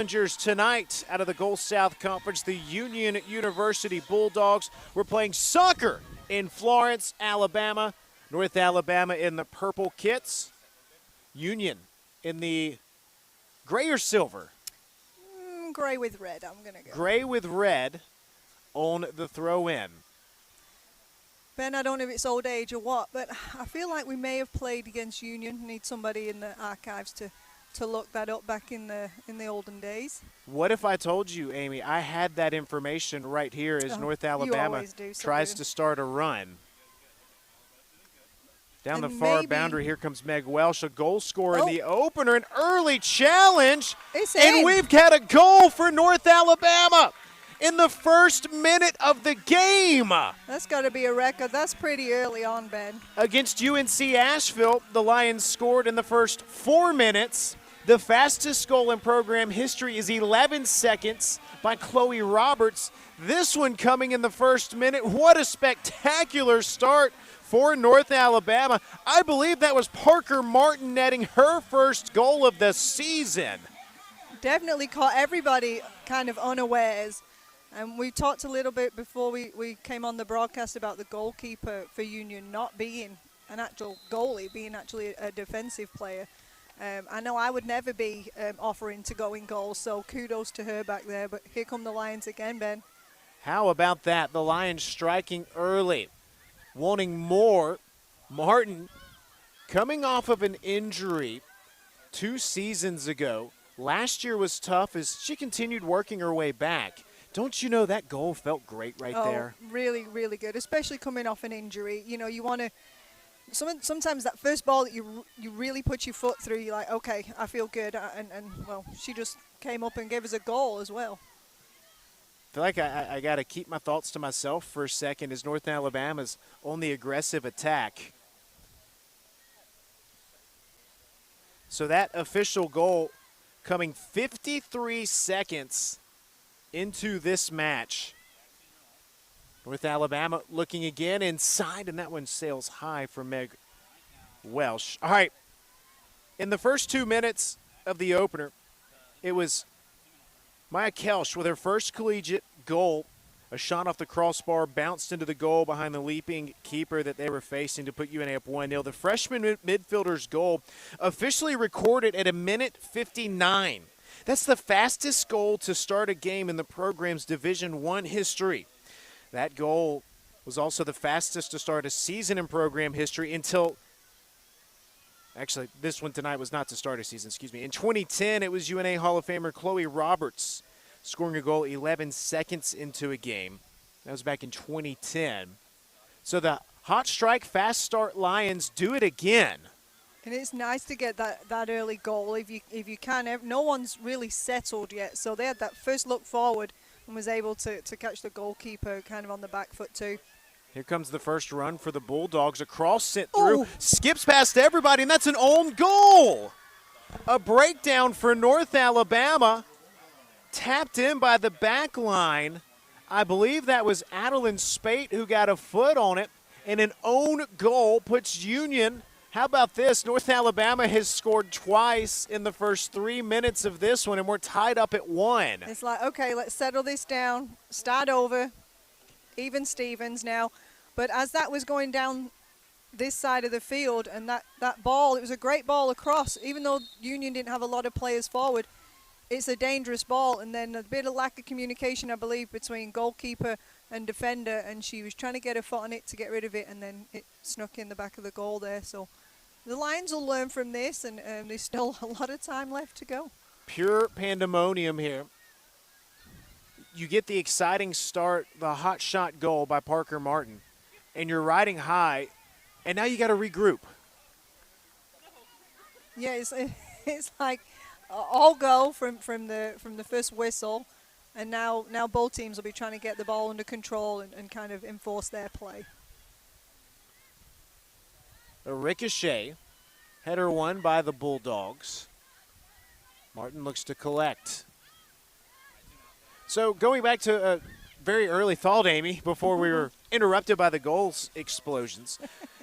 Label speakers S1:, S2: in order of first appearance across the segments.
S1: Challengers tonight out of the Gulf South Conference, the Union University Bulldogs. We're playing soccer in Florence, Alabama. North Alabama in the purple kits. Union in the gray or silver?
S2: Gray with red, I'm going to go.
S1: Gray with red on the throw-in.
S2: Ben, I don't know if it's old age or what, but I feel like we may have played against Union. Need somebody in the archives to look that up back in the olden days.
S1: What if I told you, Amy, I had that information right here as North Alabama tries to start a run. Down the far boundary, here comes Meg Welsh, a goal scorer in the opener, an early challenge. And we've got a goal for North Alabama in the first minute of the game.
S2: That's got to be a record. That's pretty early on, Ben.
S1: Against UNC Asheville, the Lions scored in the first 4 minutes. The fastest goal in program history is 11 seconds by Chloe Roberts. This one coming in the first minute. What a spectacular start for North Alabama. I believe that was Parker Martin netting her first goal of the season.
S2: Definitely caught everybody kind of unawares. And we talked a little bit before we came on the broadcast about the goalkeeper for Union not being an actual goalie, being actually a defensive player. I know I would never be offering to go in goal, so kudos to her back there. But here come the Lions again, Ben.
S1: How about that? The Lions striking early, wanting more. Martin coming off of an injury 2 seasons ago. Last year was tough as she continued working her way back. Don't you know that goal felt great right there?
S2: Really, really good, especially coming off an injury. You know, you want to – sometimes that first ball that you really put your foot through, you're like, okay, I feel good. Well, she just came up and gave us a goal as well.
S1: I feel like I got to keep my thoughts to myself for a second as North Alabama's on the aggressive attack. So that official goal coming 53 seconds into this match. North Alabama looking again inside, and that one sails high for Meg Welsh. All right, in the first 2 minutes of the opener, it was Maya Kelsch with her first collegiate goal. A shot off the crossbar, bounced into the goal behind the leaping keeper that they were facing to put UNA up 1-0. The freshman midfielder's goal officially recorded at 1:59. That's the fastest goal to start a game in the program's Division I history. That goal was also the fastest to start a season in program history until – actually, this one tonight was not to start a season, excuse me. In 2010, it was UNA Hall of Famer Chloe Roberts scoring a goal 11 seconds into a game. That was back in 2010. So the hot strike, fast start Lions do it again.
S2: And it's nice to get that early goal if you can. No one's really settled yet, so they had that first look forward and was able to catch the goalkeeper kind of on the back foot too.
S1: Here comes the first run for the Bulldogs. A cross sent through, skips past everybody, and that's an own goal. A breakdown for North Alabama, tapped in by the back line. I believe that was Adeline Spate who got a foot on it, and an own goal puts Union. How about this? North Alabama has scored twice in the first 3 minutes of this one, and we're tied up at 1.
S2: It's like, okay, let's settle this down, start over, even Stevens now. But as that was going down this side of the field, and that ball, it was a great ball across, even though Union didn't have a lot of players forward, it's a dangerous ball. And then a bit of lack of communication, I believe, between goalkeeper and defender, and she was trying to get her foot on it to get rid of it, and then it snuck in the back of the goal there. So the Lions will learn from this, and there's still a lot of time left to go.
S1: Pure pandemonium here. You get the exciting start, the hot shot goal by Parker Martin, and you're riding high, and now you got to regroup.
S2: Yeah, it's like all go from the first whistle, and now both teams will be trying to get the ball under control and kind of enforce their play.
S1: A ricochet, header won by the Bulldogs. Martin looks to collect. So going back to a very early thought, Amy, before we were interrupted by the goals explosions.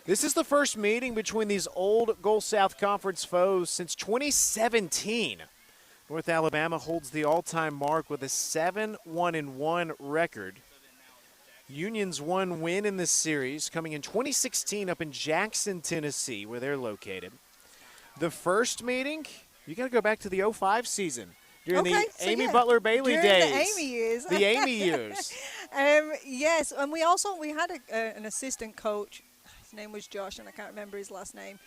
S1: This is the first meeting between these old Gulf South Conference foes since 2017. North Alabama holds the all-time mark with a 7-1-1 record. Union's one win in this series coming in 2016 up in Jackson, Tennessee, where they're located. The first meeting, you got to go back to the '05 season during the Amy Butler Bailey days.
S2: The Amy years.
S1: The Amy years.
S2: Yes, and we had an assistant coach. His name was Josh, and I can't remember his last name.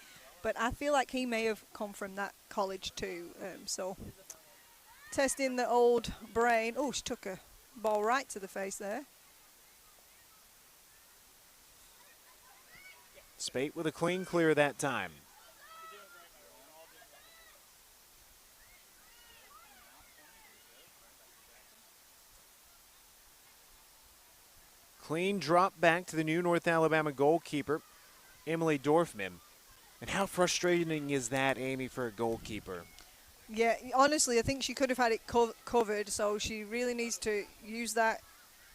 S2: But I feel like he may have come from that college too. So testing the old brain. Oh, she took a ball right to the face there.
S1: Spate with a clean clear that time. Clean drop back to the new North Alabama goalkeeper, Emily Dorfman. And how frustrating is that, Amy, for a goalkeeper?
S2: Yeah, honestly, I think she could have had it covered, so she really needs to use that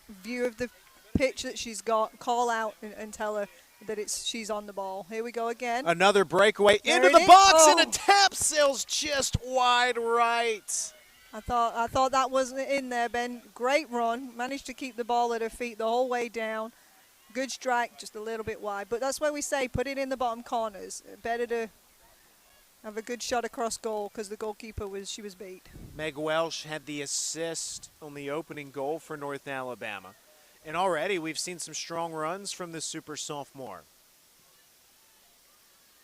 S2: view of the pitch that she's got, call out and tell her that she's on the ball. Here we go again.
S1: Another breakaway
S2: there
S1: into the box, and a tap sails just wide right.
S2: I thought that wasn't in there, Ben. Great run. Managed to keep the ball at her feet the whole way down. Good strike, just a little bit wide. But that's why we say put it in the bottom corners. Better to have a good shot across goal because the goalkeeper was beat.
S1: Meg Welsh had the assist on the opening goal for North Alabama. And already we've seen some strong runs from the super sophomore.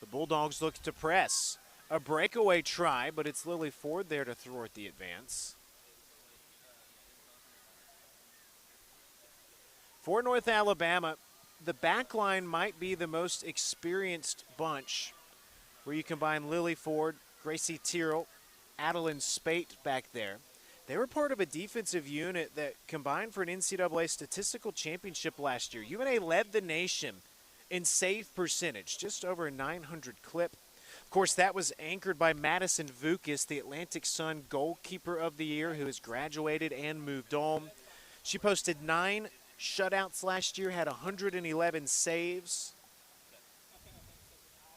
S1: The Bulldogs look to press. A breakaway try, but it's Lily Ford there to thwart the advance. For North Alabama, the back line might be the most experienced bunch, where you combine Lily Ford, Gracie Tyrrell, Adeline Spate back there. They were part of a defensive unit that combined for an NCAA statistical championship last year. UNA led the nation in save percentage, just over a 900 clip. Of course, that was anchored by Madison Vukas, the Atlantic Sun Goalkeeper of the Year, who has graduated and moved on. She posted 9 shutouts last year, had 111 saves.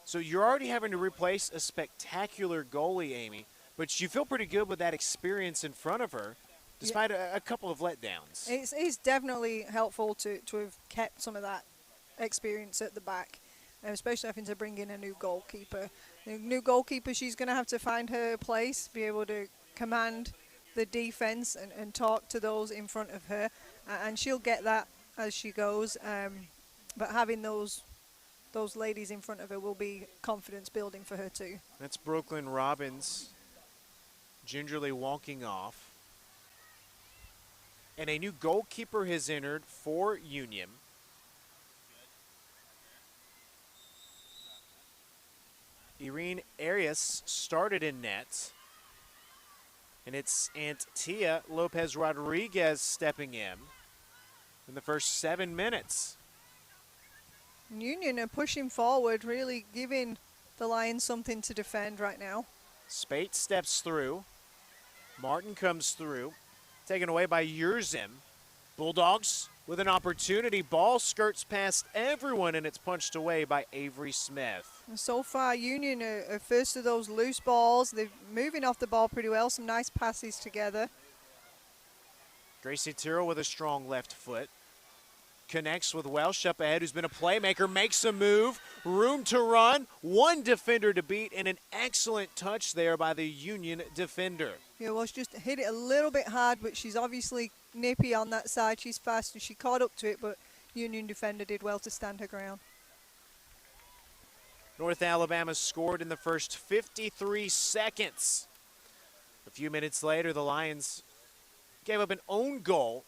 S1: So you're already having to replace a spectacular goalie, Amy, but you feel pretty good with that experience in front of her, despite a couple of letdowns.
S2: It's definitely helpful to have kept some of that experience at the back, especially having to bring in a new goalkeeper. A new goalkeeper, she's going to have to find her place, be able to command the defense and talk to those in front of her, and she'll get that as she goes. But having those ladies in front of her will be confidence building for her too.
S1: That's Brooklyn Robbins gingerly walking off. And a new goalkeeper has entered for Union. Irene Arias started in net. And it's Aunt Tia Lopez Rodriguez stepping in the first 7 minutes.
S2: Union are pushing forward, really giving the Lions something to defend right now.
S1: Spate steps through. Martin comes through. Taken away by Yurzim. Bulldogs with an opportunity. Ball skirts past everyone, and it's punched away by Avery Smith.
S2: And so far, Union are first of those loose balls. They're moving off the ball pretty well. Some nice passes together.
S1: Gracie Tyrrell with a strong left foot. Connects with Welsh up ahead, who's been a playmaker, makes a move, room to run, one defender to beat, and an excellent touch there by the Union defender.
S2: Yeah, Welsh just hit it a little bit hard, but she's obviously nippy on that side. She's fast, and she caught up to it, but Union defender did well to stand her ground.
S1: North Alabama scored in the first 53 seconds. A few minutes later, the Lions gave up an own goal.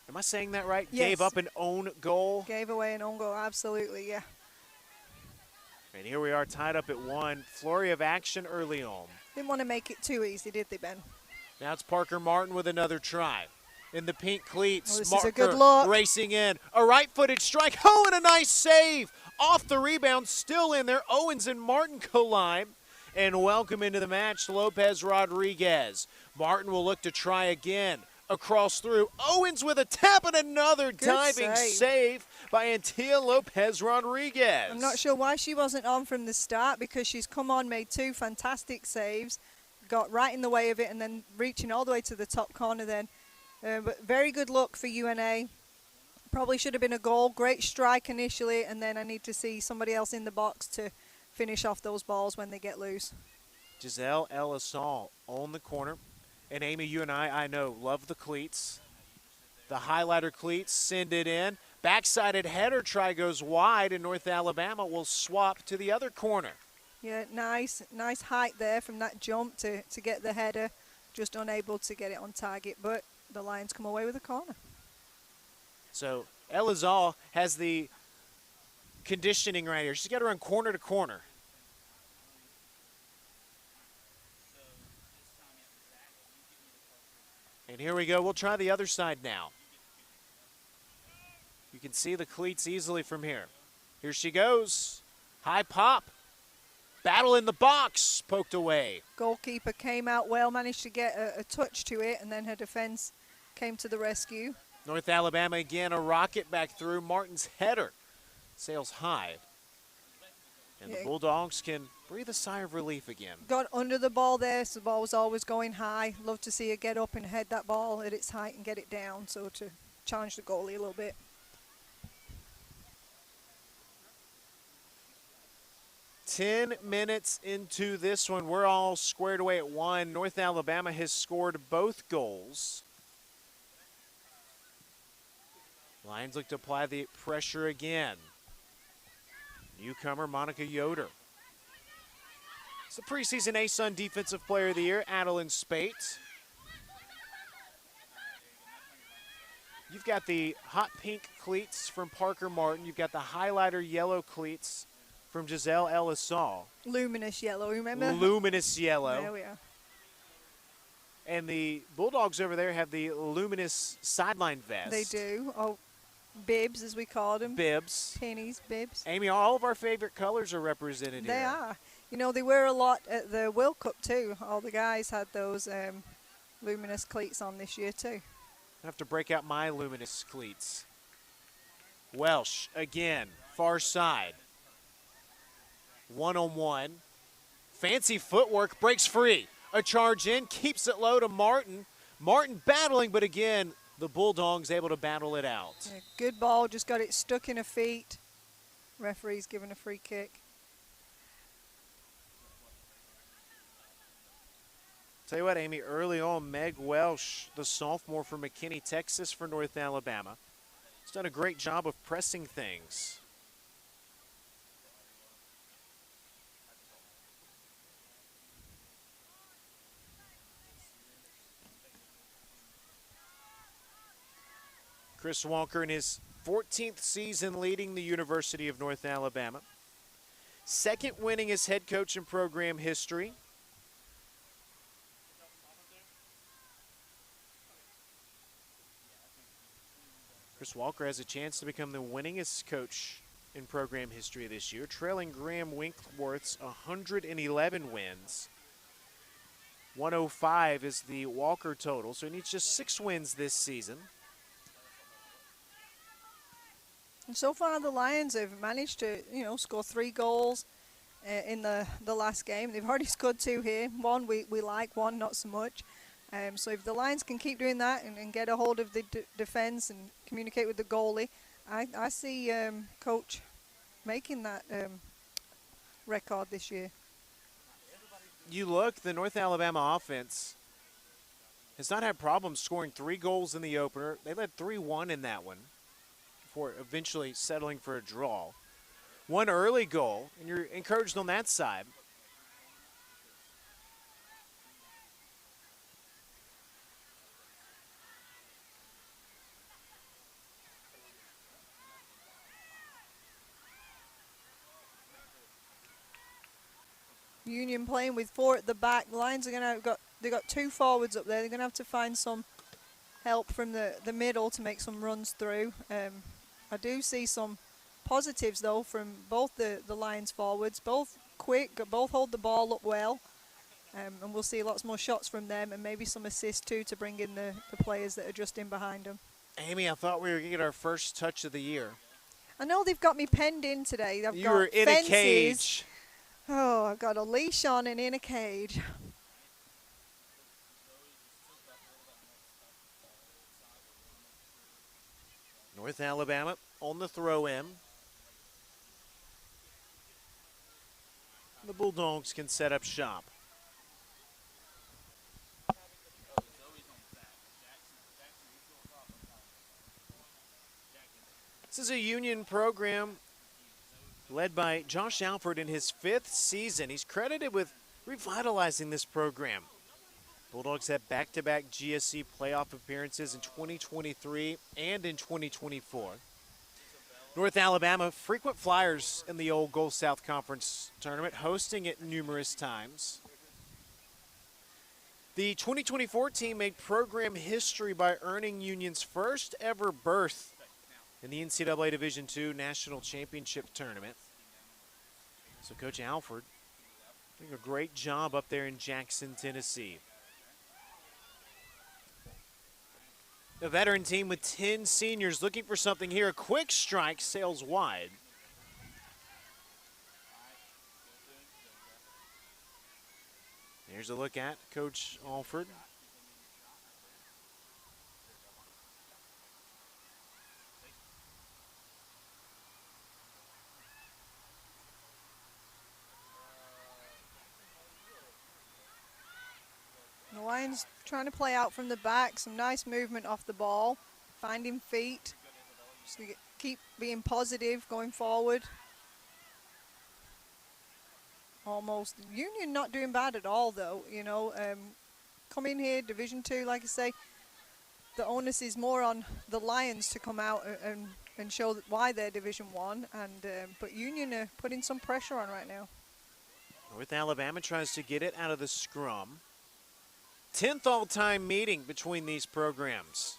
S1: Am I saying that right?
S2: Yes.
S1: Gave up an own goal.
S2: Gave away an own goal, absolutely, yeah.
S1: And here we are tied up at 1. Flurry of action early on.
S2: Didn't want to make it too easy, did they, Ben?
S1: Now it's Parker Martin with another try. In the pink cleats,
S2: this
S1: Marker
S2: is a good look.
S1: Racing in. A right-footed strike. Oh, and a nice save. Off the rebound, still in there. Owens and Martin collide. And welcome into the match, Lopez Rodriguez. Martin will look to try again. Across through. Owens with a tap and another
S2: Good
S1: diving save by Antia Lopez Rodriguez.
S2: I'm not sure why she wasn't on from the start because she's come on, made 2 fantastic saves. got right in the way of it and then reaching all the way to the top corner then. But very good look for UNA. Probably should have been a goal. Great strike initially, and then I need to see somebody else in the box to finish off those balls when they get loose.
S1: Giselle Elisol on the corner. And Amy, you and I know, love the cleats. The highlighter cleats send it in. Backsided header try goes wide, and North Alabama will swap to the other corner.
S2: Yeah, nice height there from that jump to get the header. Just unable to get it on target, but the Lions come away with a corner.
S1: So Elizal has the conditioning right here. She's got to run corner to corner. And here we go. We'll try the other side now. You can see the cleats easily from here. Here she goes. High pop. Battle in the box. Poked away.
S2: Goalkeeper came out well, managed to get a touch to it, and then her defense came to the rescue.
S1: North Alabama again, a rocket back through. Martin's header sails high. And the Bulldogs can breathe a sigh of relief again.
S2: Got under the ball there, so the ball was always going high. Love to see her get up and head that ball at its height and get it down, so to challenge the goalie a little bit.
S1: Ten minutes into this one, we're all squared away at 1. North Alabama has scored both goals. Lions look to apply the pressure again. Newcomer Monica Yoder. It's the preseason ASUN Defensive Player of the Year, Adeline Spate. You've got the hot pink cleats from Parker Martin. You've got the highlighter yellow cleats from Giselle Elisol.
S2: Luminous yellow, remember?
S1: Luminous yellow.
S2: There we are.
S1: And the Bulldogs over there have the luminous sideline vest.
S2: They do. Oh, bibs, as we call them.
S1: Bibs.
S2: Pennies, bibs.
S1: Amy, all of our favorite colors are represented here.
S2: They are. You know, they wear a lot at the World Cup, too. All the guys had those luminous cleats on this year, too.
S1: I have to break out my luminous cleats. Welsh, again, far side. One-on-one. Fancy footwork, breaks free. A charge in, keeps it low to Martin. Martin battling, but again, the Bulldogs able to battle it out.
S2: Yeah, good ball, just got it stuck in her feet. Referee's giving a free kick.
S1: Tell you what, Amy, early on, Meg Welsh, the sophomore from McKinney, Texas for North Alabama, has done a great job of pressing things. Chris Walker in his 14th season leading the University of North Alabama. Second winningest head coach in program history. Chris Walker has a chance to become the winningest coach in program history this year, trailing Graham Winkworth's 111 wins. 105 is the Walker total, so he needs just 6 wins this season.
S2: And so far, the Lions have managed to, score 3 goals in the last game. They've already scored 2 here. One we like, one not so much. So if the Lions can keep doing that and get a hold of the defense and communicate with the goalie, I see Coach making that record this year.
S1: You look, the North Alabama offense has not had problems scoring 3 goals in the opener. They led 3-1 in that one before eventually settling for a draw. 1 early goal, and you're encouraged on that side.
S2: Union playing with 4 at the back. Lions are going to they got 2 forwards up there. They're going to have to find some help from the middle to make some runs through. I do see some positives though from both the Lions forwards. Both quick, both hold the ball up well, and we'll see lots more shots from them and maybe some assists too to bring in the players that are just in behind them.
S1: Amy, I thought we were going to get our first touch of the year.
S2: I know they've got me penned in today.
S1: You were in
S2: fences.
S1: a cage.
S2: Oh, I've got a leash on and in a cage.
S1: North Alabama on the throw in. The Bulldogs can set up shop. This is a Union program led by Josh Alford in his 5th season. He's credited with revitalizing this program. Bulldogs have back-to-back GSC playoff appearances in 2023 and in 2024. North Alabama, frequent flyers in the old Gulf South Conference tournament, hosting it numerous times. The 2024 team made program history by earning Union's first ever berth in the NCAA Division II National Championship Tournament. So Coach Alford doing a great job up there in Jackson, Tennessee. A veteran team with 10 seniors looking for something here. A quick strike sails wide. Here's a look at Coach Alford.
S2: The Lions trying to play out from the back. Some nice movement off the ball. Finding feet. Just to keep being positive going forward. Almost. Union not doing bad at all, though. You know, come in here, Division II, like I say. The onus is more on the Lions to come out and show why they're Division I. But Union are putting some pressure on right now.
S1: North Alabama tries to get it out of the scrum. 10th all-time meeting between these programs.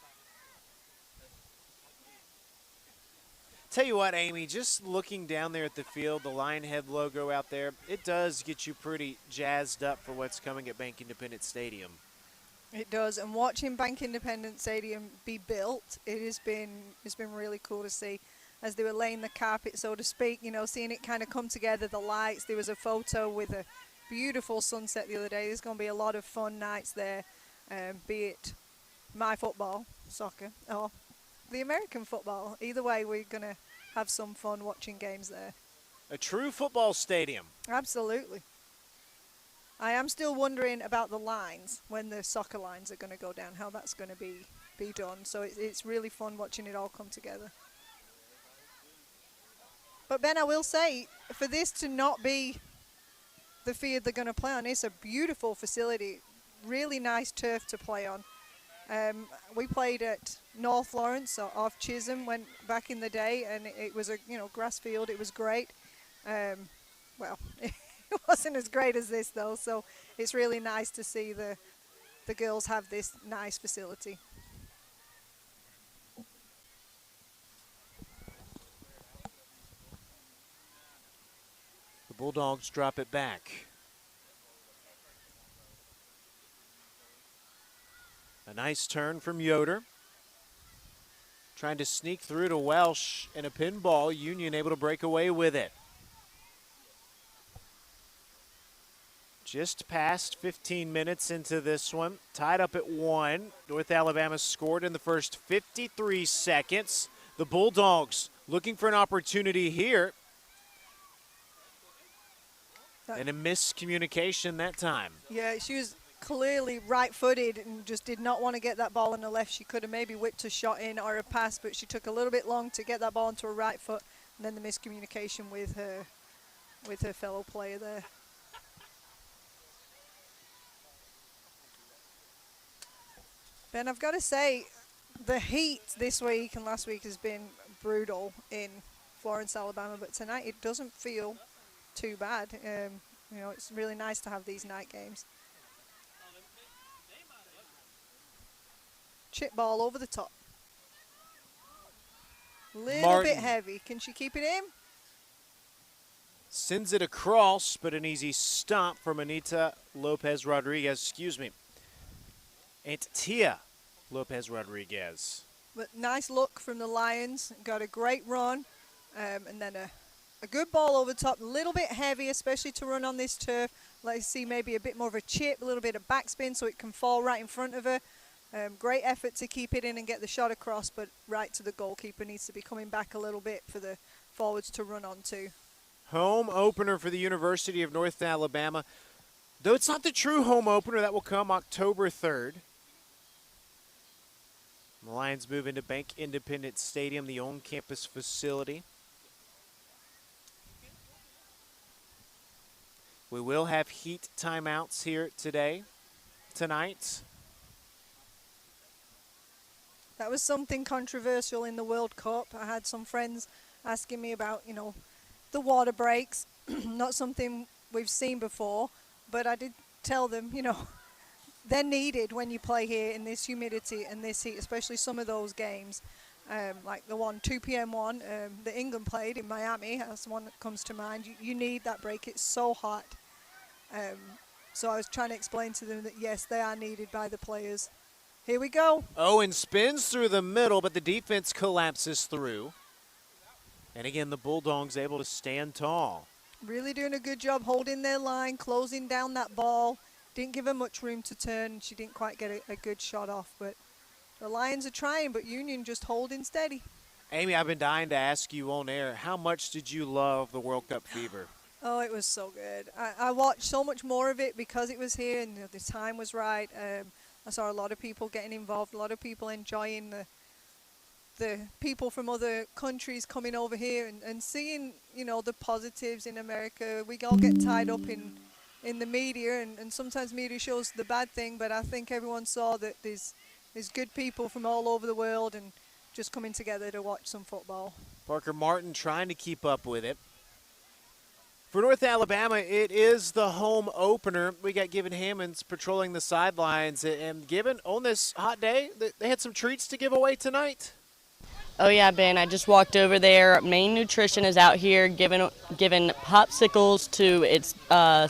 S1: Tell you what, Amy, just looking down there at the field, the Lionhead logo out there, it does get you pretty jazzed up for what's coming at Bank Independent Stadium.
S2: It does, and watching Bank Independent Stadium be built, it's been really cool to see as they were laying the carpet, so to speak, you know, seeing it kind of come together, the lights. There was a photo with a beautiful sunset the other day. There's going to be a lot of fun nights there, be it my football, soccer, or the American football. Either way, we're going to have some fun watching games there.
S1: A true football stadium.
S2: Absolutely. I am still wondering about the lines, when the soccer lines are going to go down, how that's going to be done. So it's really fun watching it all come together. But Ben, I will say, for this to not be the field they're going to play on, it's a beautiful facility, really nice turf to play on. We played at North Lawrence off Chisholm back in the day, and it was a grass field. It was great. Well, it wasn't as great as this though, so it's really nice to see the girls have this nice facility.
S1: The Bulldogs drop it back. A nice turn from Yoder. Trying to sneak through to Welsh and a pinball. Union able to break away with it. Just past 15 minutes into this one. Tied up at 1. North Alabama scored in the first 53 seconds. The Bulldogs looking for an opportunity here. And a miscommunication that time.
S2: Yeah, she was clearly right-footed and just did not want to get that ball on the left. She could have maybe whipped a shot in or a pass, but she took a little bit long to get that ball into her right foot, and then the miscommunication with her fellow player there. Ben, I've got to say, the heat this week and last week has been brutal in Florence, Alabama, but tonight it doesn't feel too bad. It's really nice to have these night games. Chip ball over the top. Little bit heavy. Can she keep it in?
S1: Sends it across, but an easy stop from Anita Lopez Rodriguez. Tia Lopez Rodriguez.
S2: But nice look from the Lions. Got a great run. And then a good ball over the top. A little bit heavy, especially to run on this turf. Let's see maybe a bit more of a chip, a little bit of backspin so it can fall right in front of her. Great effort to keep it in and get the shot across, but right to the goalkeeper. Needs to be coming back a little bit for the forwards to run onto.
S1: Home opener for the University of North Alabama. Though it's not the true home opener, that will come October 3rd. The Lions move into Bank Independence Stadium, the on-campus facility. We will have heat timeouts here tonight.
S2: That was something controversial in the World Cup. I had some friends asking me about, the water breaks. Not something we've seen before, but I did tell them, they're needed when you play here in this humidity and this heat, especially some of those games. Like the 2 p.m. one that England played in Miami. That's the one that comes to mind. You need that break. It's so hot. So I was trying to explain to them that, yes, they are needed by the players. Here we go.
S1: Owen spins through the middle, but the defense collapses through. And again, the Bulldogs able to stand tall.
S2: Really doing a good job holding their line, closing down that ball. Didn't give her much room to turn. She didn't quite get a good shot off, but the Lions are trying, but Union just holding steady.
S1: Amy, I've been dying to ask you on air, how much did you love the World Cup fever?
S2: Oh, it was so good. I watched so much more of it because it was here and the time was right. I saw a lot of people getting involved, a lot of people enjoying the people from other countries coming over here and seeing, the positives in America. We all get tied up in the media, and sometimes media shows the bad thing, but I think everyone saw that there's good people from all over the world and just coming together to watch some football.
S1: Parker Martin trying to keep up with it. For North Alabama, it is the home opener. We got Gibbon Hammonds patrolling the sidelines. And Gibbon, on this hot day, they had some treats to give away tonight.
S3: Oh, yeah, Ben, I just walked over there. Maine Nutrition is out here giving popsicles to its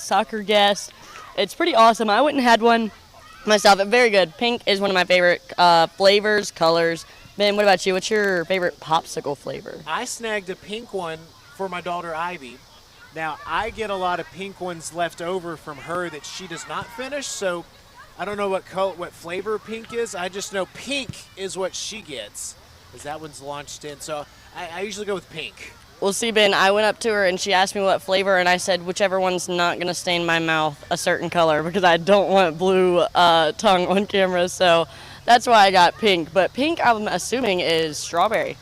S3: soccer guests. It's pretty awesome. I went and had one myself. Very good. Pink is one of my favorite flavors, colors. Ben, what about you? What's your favorite popsicle flavor?
S1: I snagged a pink one for my daughter Ivy. Now, I get a lot of pink ones left over from her that she does not finish, so I don't know what flavor pink is. I just know pink is what she gets, as that one's launched in. So I usually go with pink.
S3: Well, see, Ben, I went up to her and she asked me what flavor, and I said whichever one's not going to stain my mouth a certain color because I don't want blue tongue on camera. So that's why I got pink. But pink, I'm assuming, is strawberry.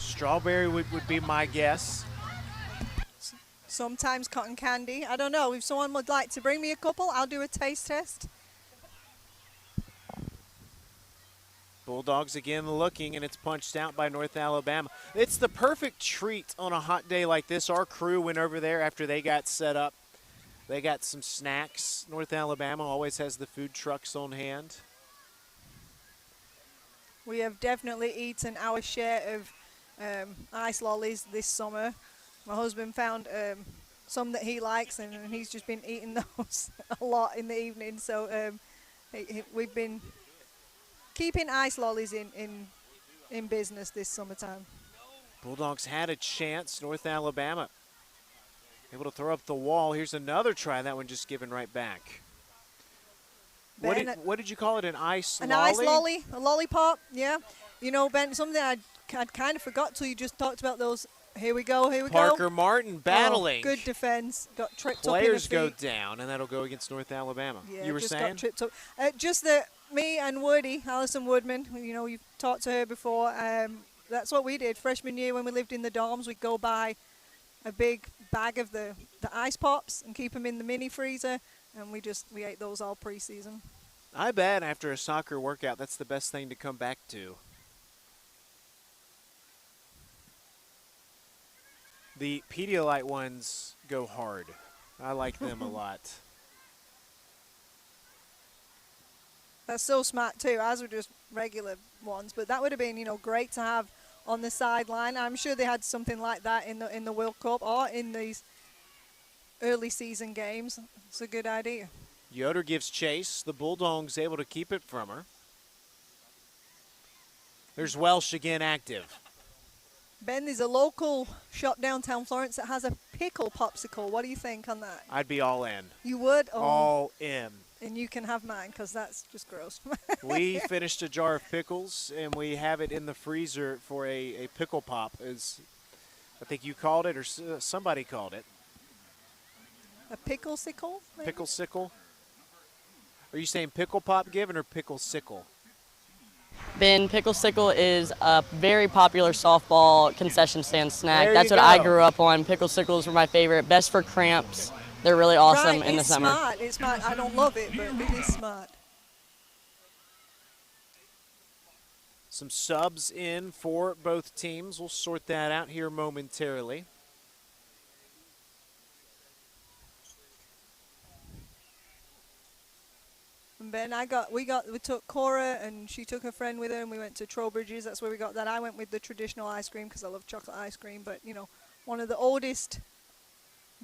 S1: Strawberry would be my guess.
S2: Sometimes cotton candy. I don't know. If someone would like to bring me a couple, I'll do a taste test.
S1: Bulldogs again looking, and it's punched out by North Alabama. It's the perfect treat on a hot day like this. Our crew went over there after they got set up. They got some snacks. North Alabama always has the food trucks on hand.
S2: We have definitely eaten our share of ice lollies this summer. My husband found some that he likes, and he's just been eating those a lot in the evening. So we've been keeping ice lollies in business this summertime.
S1: Bulldogs had a chance. North Alabama able to throw up the wall. Here's another try. That one just given right back. What did you call it? An ice lolly?
S2: An ice lolly, a lollipop, yeah. Ben, something I'd kind of forgot till you just talked about those. Here we go.
S1: Parker Martin battling.
S2: Oh, good defense. Got tripped up.
S1: Players go down, and that'll go against North Alabama.
S2: Yeah,
S1: you were
S2: just
S1: saying?
S2: Got tripped up. Just that me and Woody, Alison Woodman, you've talked to her before. That's what we did freshman year when we lived in the dorms. We'd go buy a big bag of the ice pops and keep them in the mini freezer, and we ate those all preseason.
S1: I bet after a soccer workout, that's the best thing to come back to. The Pedialyte ones go hard. I like them a lot.
S2: That's so smart too. Ours were just regular ones, but that would have been, great to have on the sideline. I'm sure they had something like that in the World Cup or in these early season games. It's a good idea.
S1: Yoder gives chase. The Bulldogs able to keep it from her. There's Welsh again active.
S2: Ben, there's a local shop downtown Florence that has a pickle popsicle. What do you think on that?
S1: I'd be all in.
S2: You would? Oh.
S1: All in.
S2: And you can have mine because that's just gross.
S1: We finished a jar of pickles, and we have it in the freezer for a pickle pop, as I think you called it, or somebody called it.
S2: A pickle sickle? Maybe?
S1: Pickle sickle? Are you saying pickle pop given or pickle sickle?
S3: Ben, pickle sickle is a very popular softball concession stand snack.
S1: There
S3: That's
S1: you
S3: what I
S1: go.
S3: grew up on. Pickle sickles were my favorite. Best for cramps. They're really awesome
S2: Right,
S3: in the
S2: it's
S3: summer.
S2: smart. It's smart. I don't love it, but it is smart.
S1: Some subs in for both teams. We'll sort that out here momentarily.
S2: And Ben, we took Cora, and she took her friend with her, and we went to Trowbridge's. That's where we got that. I went with the traditional ice cream because I love chocolate ice cream. But you know, one of the oldest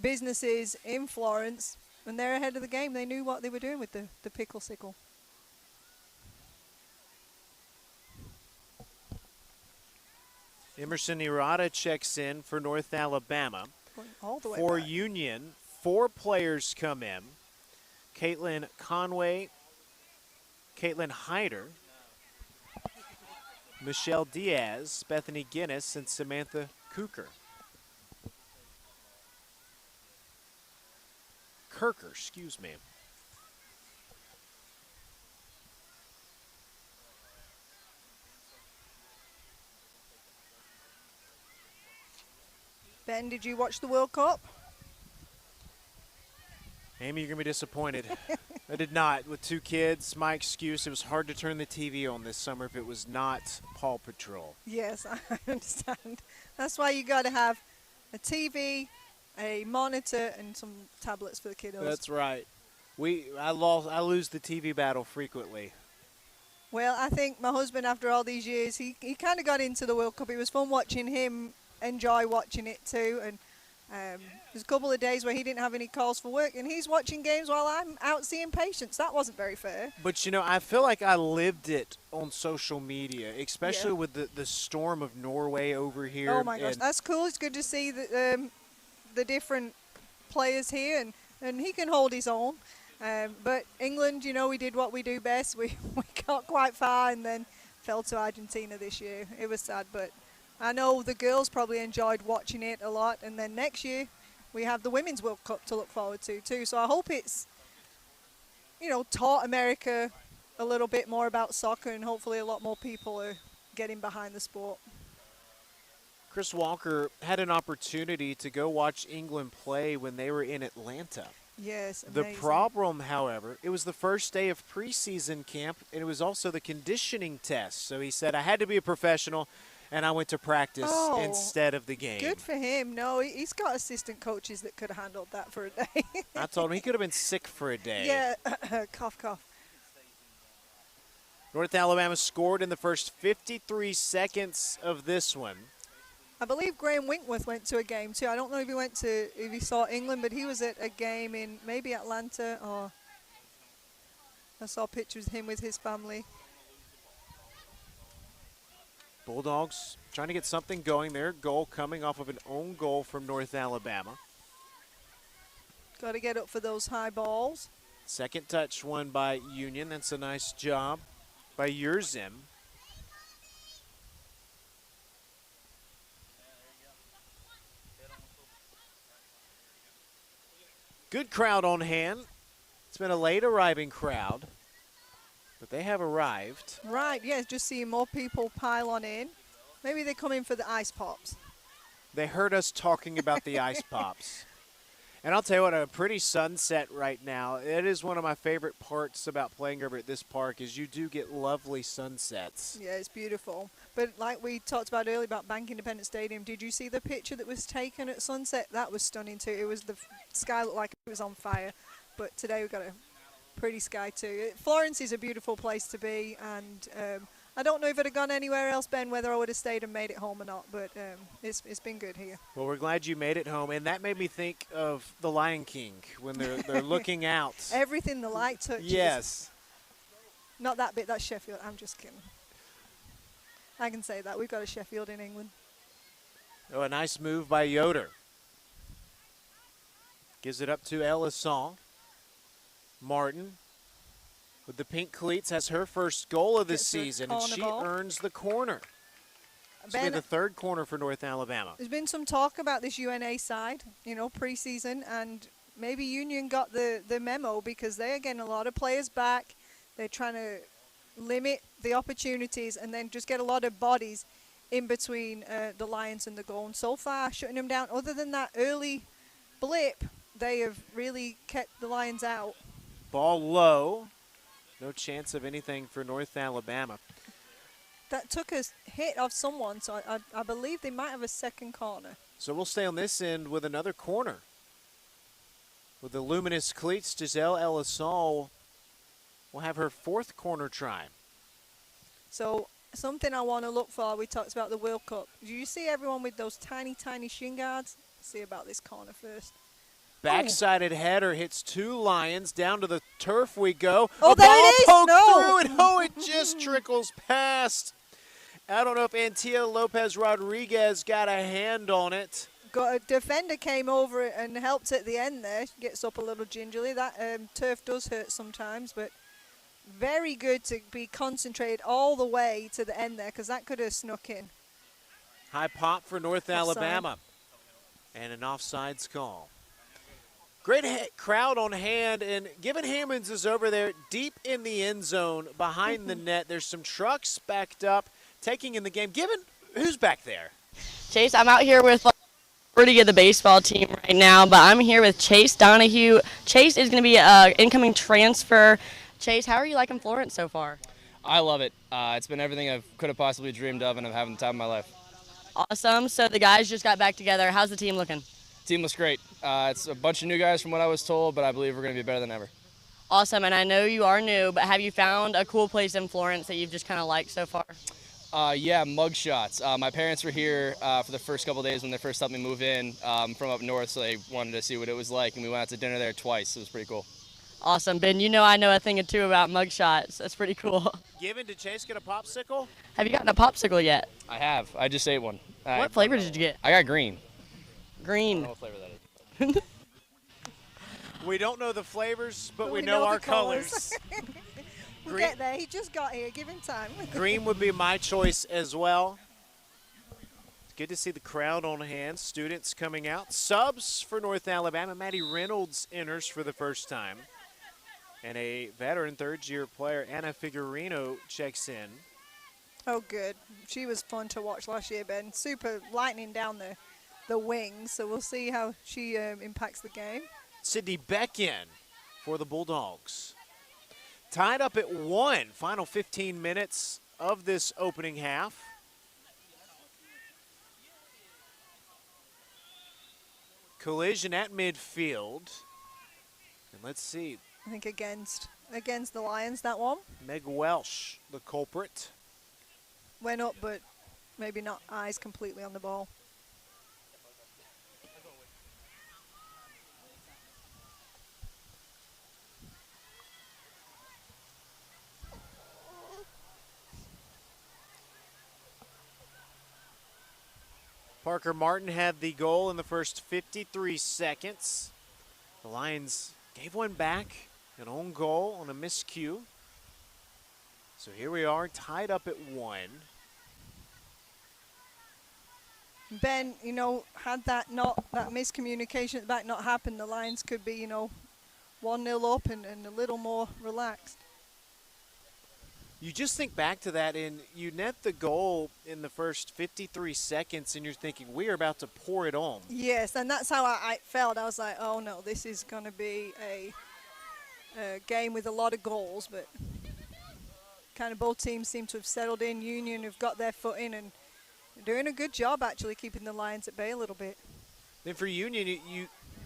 S2: businesses in Florence, and they're ahead of the game. They knew what they were doing with the pickle sickle.
S1: Emerson Irada checks in for North Alabama.
S2: Going all the way
S1: For
S2: back.
S1: Union, 4 players come in. Caitlin Conway, Caitlin Hyder, Michelle Diaz, Bethany Guinness, and Samantha Kirker, excuse me.
S2: Ben, did you watch the World Cup?
S1: Amy, you're going to be disappointed. I did not. With 2 kids, my excuse, it was hard to turn the TV on this summer if it was not Paw Patrol.
S2: Yes, I understand. That's why you got to have a TV, a monitor, and some tablets for the kiddos.
S1: That's right. I lose the TV battle frequently.
S2: Well, I think my husband, after all these years, he kind of got into the World Cup. It was fun watching him enjoy watching it too. And there's a couple of days where he didn't have any calls for work, and he's watching games while I'm out seeing patients. That wasn't very fair.
S1: But, you know, I feel like I lived it on social media, especially
S2: Yeah.
S1: with the storm of Norway over here.
S2: Oh, my gosh.
S1: And
S2: That's cool. It's good to see the different players here, and he can hold his own. But England, you know, we did what we do best. We got quite far and then fell to Argentina this year. It was sad, but I know the girls probably enjoyed watching it a lot. And then next year we have the Women's World Cup to look forward to too. So I hope it's, you know, taught America a little bit more about soccer, and hopefully a lot more people are getting behind the sport.
S1: Chris Walker had an opportunity to go watch England play when they were in Atlanta.
S2: Yes,
S1: The
S2: amazing.
S1: problem, however, it was the first day of preseason camp, and it was also the conditioning test. So he said, I had to be a professional, and I went to practice
S2: Oh,
S1: instead of the game.
S2: Good for him. No, he's got assistant coaches that could have handled that for a day.
S1: I told him he could have been sick for a day.
S2: Yeah, cough, cough.
S1: North Alabama scored in the first 53 seconds of this one.
S2: I believe Graham Winkworth went to a game too. I don't know if he saw England, but he was at a game in maybe Atlanta, or I saw pictures of him with his family.
S1: Bulldogs trying to get something going there. Goal coming off of an own goal from North Alabama.
S2: Got to get up for those high balls.
S1: Second touch won by Union. That's a nice job by Yurzim. Good crowd on hand. It's been a late arriving crowd, but they have arrived.
S2: Right, yeah, just seeing more people pile on in. Maybe they come in for the ice pops.
S1: They heard us talking about the ice pops. And I'll tell you what, a pretty sunset right now. It is one of my favorite parts about playing over at this park is you do get lovely sunsets.
S2: Yeah, it's beautiful. But like we talked about earlier about Bank Independent Stadium, did you see the picture that was taken at sunset? That was stunning too. It was the sky looked like it was on fire. But today we've got a pretty sky too. Florence is a beautiful place to be, and I don't know if I'd have gone anywhere else, Ben, whether I would have stayed and made it home or not, but it's been good here.
S1: Well, we're glad you made it home, and that made me think of The Lion King when they're looking out.
S2: Everything the light touches.
S1: Yes.
S2: Not that bit, that's Sheffield. I'm just kidding. I can say that. We've got a Sheffield in England.
S1: Oh, a nice move by Yoder. Gives it up to Ellison. Martin with the pink cleats, has her first goal of the
S2: Gets her
S1: season, and
S2: corner
S1: she
S2: ball.
S1: earns the corner. This will be
S2: Ben,
S1: the third corner for North Alabama.
S2: there's been some talk about this UNA side, preseason, and maybe Union got the memo because they are getting a lot of players back. They're trying to limit the opportunities and then just get a lot of bodies in between the Lions and the goal. And so far, shutting them down, other than that early blip, they have really kept the Lions out.
S1: Ball low. No chance of anything for North Alabama.
S2: That took a hit off someone, so I believe they might have a second corner.
S1: So we'll stay on this end with another corner. With the luminous cleats, Giselle Elisol will have her fourth corner try.
S2: So something I want to look for, we talked about the World Cup. Do you see everyone with those tiny, tiny shin guards? See about this corner first.
S1: Backsided header hits two Lions. Down to the turf we go.
S2: Oh,
S1: a
S2: there
S1: ball
S2: it is!
S1: poked
S2: No.
S1: through, and it just trickles past. I don't know if Antilla Lopez Rodriguez got a hand on it.
S2: Got a defender came over and helped at the end there. Gets up a little gingerly. That turf does hurt sometimes, but very good to be concentrated all the way to the end there because that could have snuck in.
S1: High pop for North Alabama. And an offsides call. Great crowd on hand, and Given Hammonds is over there deep in the end zone behind the net. There's some trucks backed up, taking in the game. Given, who's back there?
S3: Chase, I'm out here with pretty of the baseball team right now, but I'm here with Chase Donahue. Chase is going to be an incoming transfer. Chase, how are you liking Florence so far?
S4: I love it. It's been everything I could have possibly dreamed of, and I'm having the time of my life.
S3: Awesome. So the guys just got back together. How's the team looking?
S4: Team looks great. It's a bunch of new guys from what I was told, but I believe we're going to be better than ever.
S3: Awesome. And I know you are new, but have you found a cool place in Florence that you've just kind of liked so far?
S4: Yeah, mug shots. My parents were here for the first couple days when they first helped me move in from up north, so they wanted to see what it was like, and we went out to dinner there twice. It was pretty cool.
S3: Awesome. Ben, I know a thing or two about mug shots. That's pretty cool.
S1: Given, did Chase get a popsicle?
S3: Have you gotten a popsicle yet?
S4: I have. I just ate one.
S3: What flavor did you get?
S4: I got green. I
S3: Green.
S4: don't know what flavor that is.
S1: We don't know the flavors, but we
S2: know
S1: know our
S2: the colors.
S1: colors.
S2: We'll
S1: Green-
S2: get there. He just got here. Give him time.
S1: Green would be my choice as well. It's good to see the crowd on hand. Students coming out. Subs for North Alabama. Maddie Reynolds enters for the first time. And a veteran third-year player, Anna Figurino, checks in.
S2: Oh, good. She was fun to watch last year, Ben. Super lightning down the wings, so we'll see how she impacts the game.
S1: Sydney Beck in for the Bulldogs. Tied up at 1, final 15 minutes of this opening half. Collision at midfield. And let's see,
S2: I think against the Lions, that one
S1: Meg Welsh, the culprit.
S2: went up, but maybe not eyes completely on the ball.
S1: Parker Martin had the goal in the first 53 seconds. The Lions gave one back, an own goal on a miscue. So here we are, tied up at 1.
S2: Ben, had that miscommunication at the back not happened, the Lions could be, 1-0 up and a little more relaxed.
S1: You just think back to that, and you net the goal in the first 53 seconds, and you're thinking, we are about to pour it on.
S2: Yes, and that's how I felt. I was like, oh no, this is going to be a game with a lot of goals, but kind of both teams seem to have settled in. Union have got their foot in and doing a good job actually keeping the Lions at bay a little bit.
S1: Then for Union,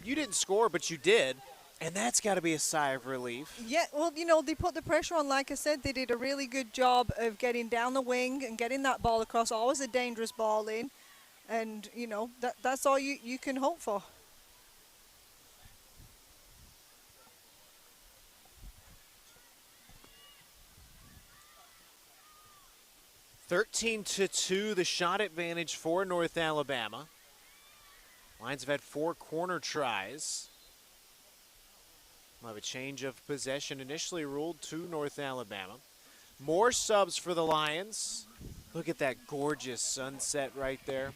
S1: you didn't score, but you did, and that's got to be a sigh of relief.
S2: Yeah, well, they put the pressure on. Like I said, they did a really good job of getting down the wing and getting that ball across. Always a dangerous ball in, and, that's all you can hope for.
S1: (13-2), the shot advantage for North Alabama. Lions have had 4 corner tries. We'll have a change of possession initially ruled to North Alabama. More subs for the Lions. Look at that gorgeous sunset right there.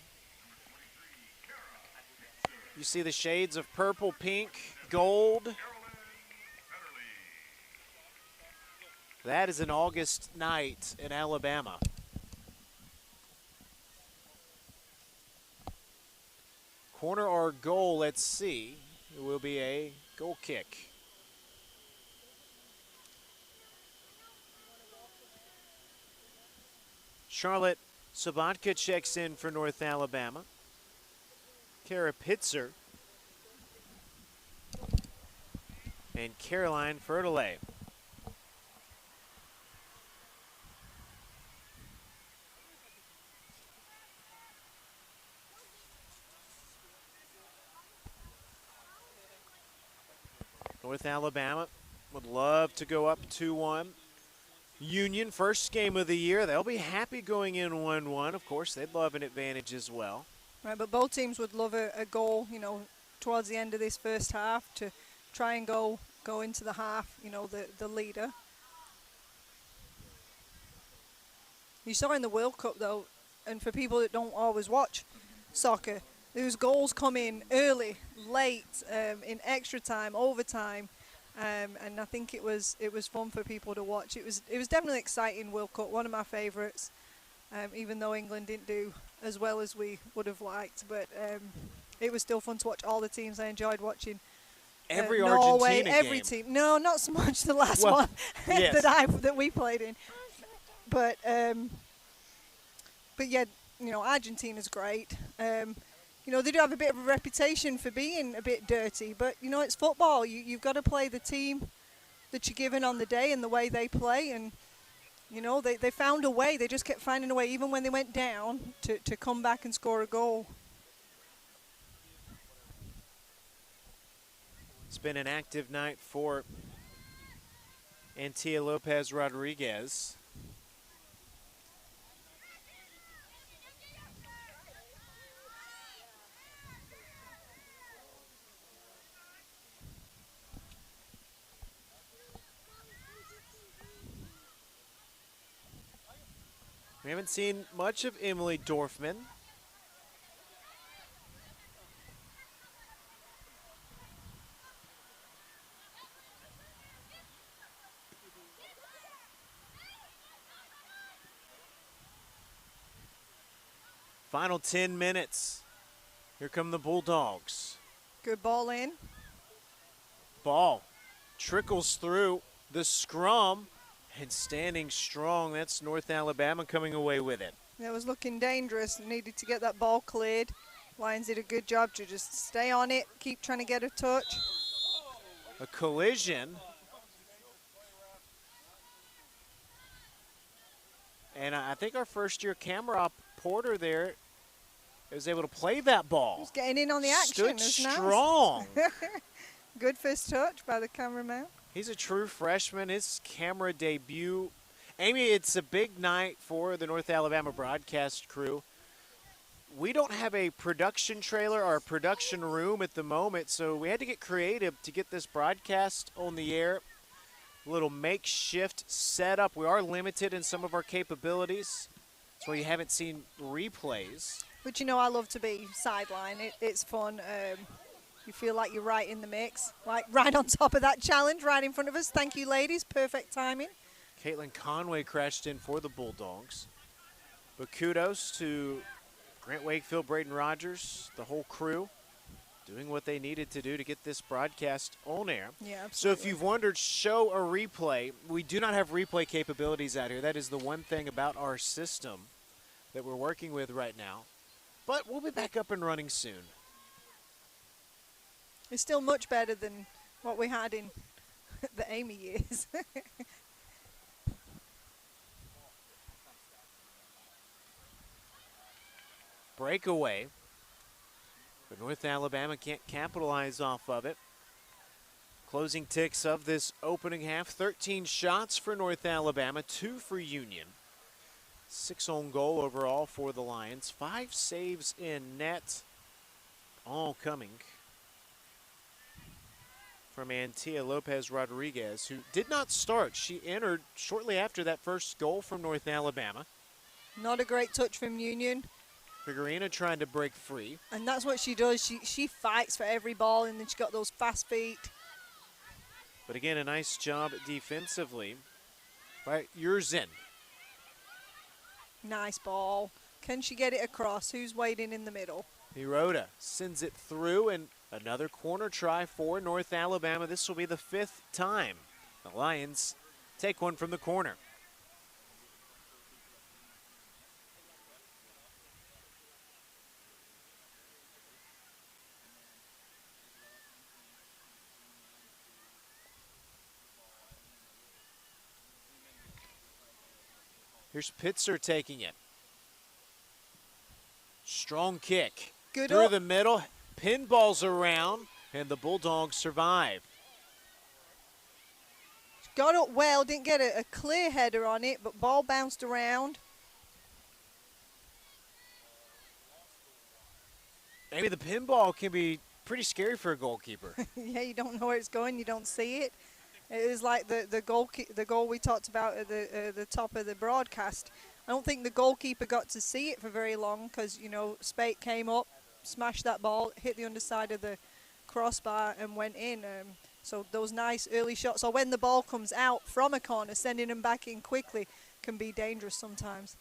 S1: You see the shades of purple, pink, gold. That is an August night in Alabama. Corner or goal, let's see. It will be a goal kick. Charlotte Sabatka checks in for North Alabama. Kara Pitzer and Caroline Fertile. North Alabama would love to go up 2-1. Union, first game of the year. They'll be happy going in 1-1. Of course, they'd love an advantage as well.
S2: Right, but both teams would love a goal, you know, towards the end of this first half to try and go into the half, you know, the leader. You saw in the World Cup, though, and for people that don't always watch soccer, those goals come in early, late, in extra time, overtime. And I think it was fun for people to watch. It was definitely exciting World Cup, one of my favourites. Even though England didn't do as well as we would have liked, but it was still fun to watch all the teams. I enjoyed watching
S1: Every
S2: Norway,
S1: Argentina
S2: every
S1: game.
S2: team. No, not so much the last
S1: Well,
S2: one
S1: yes.
S2: that we played in. But yeah, you know, Argentina's great. You know, they do have a bit of a reputation for being a bit dirty, but, you know, it's football. You've got to play the team that you're given on the day and the way they play. And, you know, they found a way. They just kept finding a way, even when they went down, to come back and score a goal.
S1: It's been an active night for Antilla Lopez Rodriguez. We haven't seen much of Emily Dorfman. Final 10 minutes. Here come the Bulldogs.
S2: Good ball in.
S1: Ball trickles through the scrum. And standing strong, that's North Alabama coming away with it.
S2: It was looking dangerous. Needed to get that ball cleared. Lions did a good job to just stay on it, keep trying to get a touch.
S1: A collision. And I think our first-year camera op Porter there was able to play that ball.
S2: Just getting in on the action.
S1: Stood
S2: It was
S1: strong.
S2: Nice. Good first touch by the cameraman.
S1: He's a true freshman. His camera debut. Amy, it's a big night for the North Alabama broadcast crew. We don't have a production trailer or a production room at the moment, so we had to get creative to get this broadcast on the air. A little makeshift setup. We are limited in some of our capabilities, so you haven't seen replays.
S2: But, you know, I love to be sideline. It's fun. You feel like you're right in the mix, like right on top of that challenge, right in front of us. Thank you, ladies. Perfect timing.
S1: Caitlin Conway crashed in for the Bulldogs. But kudos to Grant Wakefield, Braden Rogers, the whole crew, doing what they needed to do to get this broadcast on air.
S2: Yeah, absolutely.
S1: So if you've wondered, show a replay. We do not have replay capabilities out here. That is the one thing about our system that we're working with right now. But we'll be back up and running soon.
S2: It's still much better than what we had in the Amy years.
S1: Breakaway. But North Alabama can't capitalize off of it. Closing ticks of this opening half. 13 shots for North Alabama, 2 for Union. 6 on goal overall for the Lions. 5 saves in net, all coming from Antia Lopez Rodriguez, who did not start. She entered shortly after that first goal from North Alabama.
S2: Not a great touch from Union.
S1: Figurina trying to break free.
S2: And that's what she does. She fights for every ball, and then she's got those fast feet.
S1: But again, a nice job defensively by Yurzin.
S2: Nice ball. Can she get it across? Who's waiting in the middle?
S1: Hirota sends it through, and another corner try for North Alabama. This will be the 5th time the Lions take one from the corner. Here's Pitzer taking it. Strong kick.
S2: Good
S1: through
S2: up.
S1: the middle. Pinballs around, and the Bulldogs survive.
S2: Got up well, didn't get a clear header on it, but ball bounced around.
S1: Maybe the pinball can be pretty scary for a goalkeeper.
S2: Yeah, you don't know where it's going, you don't see it. It is like the goal we talked about at the top of the broadcast. I don't think the goalkeeper got to see it for very long because, you know, Spate came up, smashed that ball, hit the underside of the crossbar and went in. So those nice early shots, or when the ball comes out from a corner, sending them back in quickly can be dangerous sometimes.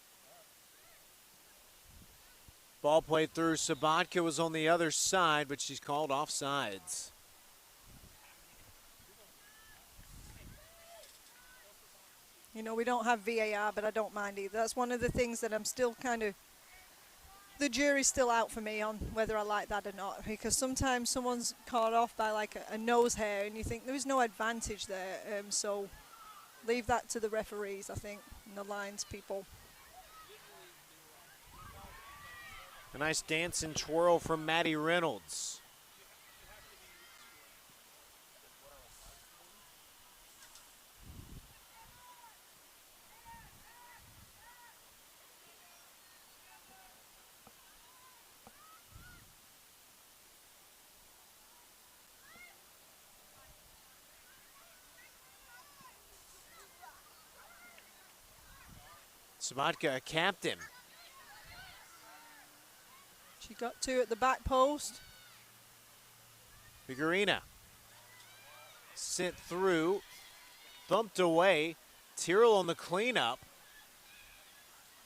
S1: Ball played through. Sabatka was on the other side, but she's called offsides.
S2: You know, we don't have VAR, but I don't mind either. That's one of the things that I'm still kind of, the jury's still out for me on whether I like that or not, because sometimes someone's caught off by like a nose hair and you think there is no advantage there. So leave that to the referees, I think, and the lines people.
S1: A nice dance and twirl from Maddie Reynolds. Sabatka, a captain.
S2: She got two at the back post.
S1: Figurina sent through, thumped away. Tyrrell on the cleanup.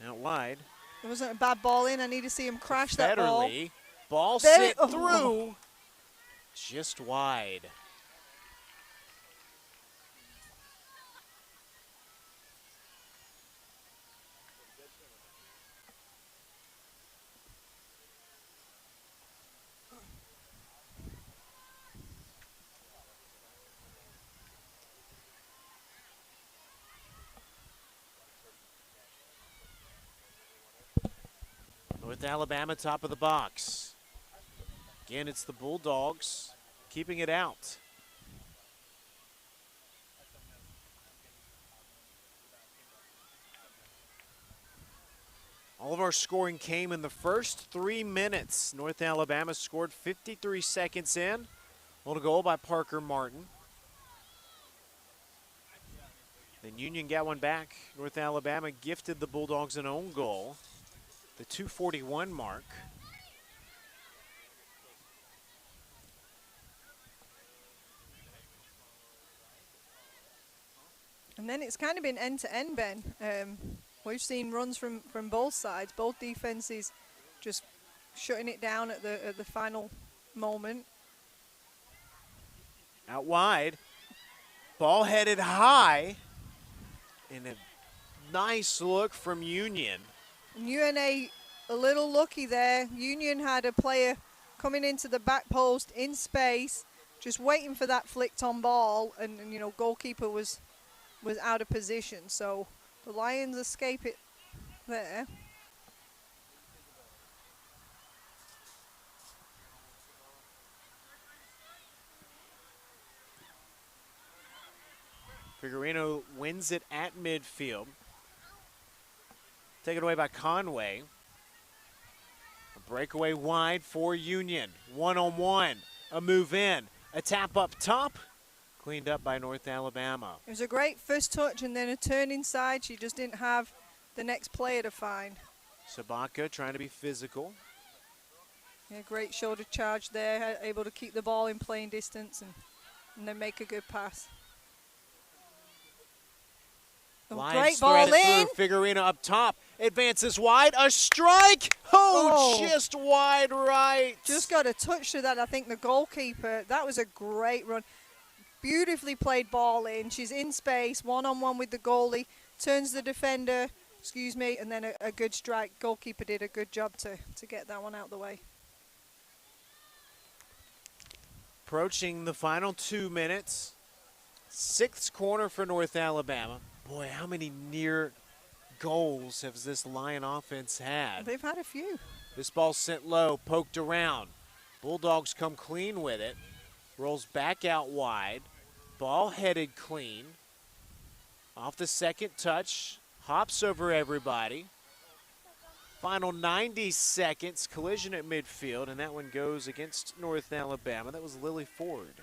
S1: Out wide.
S2: It wasn't a bad ball in. I need to see him crash that ball.
S1: Federley. Ball
S2: There-
S1: sent
S2: oh.
S1: through. Just wide. North Alabama top of the box. Again, it's the Bulldogs keeping it out. All of our scoring came in the first 3 minutes. North Alabama scored 53 seconds in on a goal by Parker Martin. Then Union got one back. North Alabama gifted the Bulldogs an own goal. The 2:41 mark.
S2: And then it's kind of been end-to-end, Ben. We've seen runs from both sides, both defenses just shutting it down at the final moment.
S1: Out wide. Ball headed high. And a nice look from Union.
S2: And UNA a little lucky there. Union had a player coming into the back post in space, just waiting for that flicked on ball, and you know, goalkeeper was out of position. So the Lions escape it there.
S1: Figurino wins it at midfield. Taken away by Conway. A breakaway wide for Union. One-on-one. A move in. A tap up top. Cleaned up by North Alabama.
S2: It was a great first touch and then a turn inside. She just didn't have the next player to find.
S1: Sabaka trying to be physical.
S2: Yeah, great shoulder charge there, able to keep the ball in playing distance and then make a good pass. Oh,
S1: Lions
S2: great ball
S1: thread it
S2: in.
S1: through. Figurino up top. Advances wide. A strike. Oh, just wide right.
S2: Just got a touch to that. I think the goalkeeper, that was a great run. Beautifully played ball in. She's in space, one-on-one with the goalie. Turns the defender, and then a good strike. Goalkeeper did a good job to get that one out the way.
S1: Approaching the final 2 minutes. Sixth corner for North Alabama. Boy, how many near goals has this Lion offense had?
S2: They've had a few.
S1: This ball sent low, poked around. Bulldogs come clean with it. Rolls back out wide. Ball headed clean. Off the second touch. Hops over everybody. Final 90 seconds. Collision at midfield, and that one goes against North Alabama. That was Lily Ford.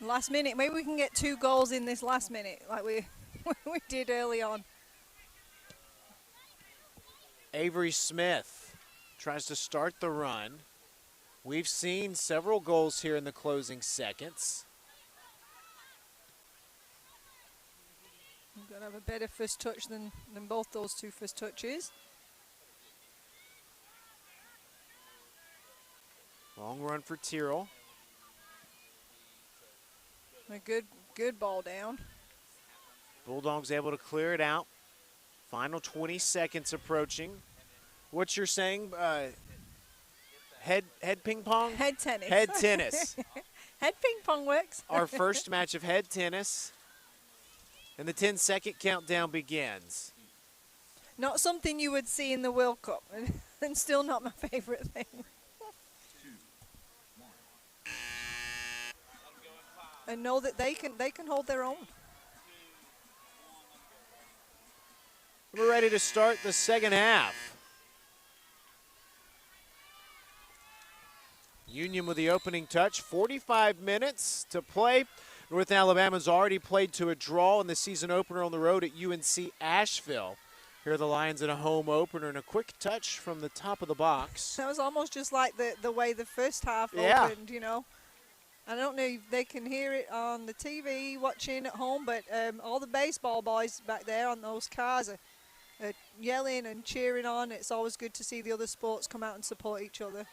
S2: Last minute, maybe we can get 2 goals in this last minute like we did early on.
S1: Avery Smith tries to start the run. We've seen several goals here in the closing seconds.
S2: We've got to have a better first touch than both those 2 first touches.
S1: Long run for Tyrrell.
S2: A good ball down.
S1: Bulldogs able to clear it out. Final 20 seconds approaching. What you're saying? Head ping pong?
S2: Head tennis.
S1: Head tennis.
S2: Head ping pong works.
S1: Our first match of head tennis. And the 10-second countdown begins.
S2: Not something you would see in the World Cup, and still not my favorite thing. And know that they can hold their own.
S1: We're ready to start the second half. Union with the opening touch. 45 minutes to play. North Alabama's already played to a draw in the season opener on the road at UNC Asheville. Here are the Lions in a home opener and a quick touch from the top of the box.
S2: That was almost just like the way the first half opened, you know. I don't know if they can hear it on the TV watching at home, but all the baseball boys back there on those cars are yelling and cheering on. It's always good to see the other sports come out and support each other.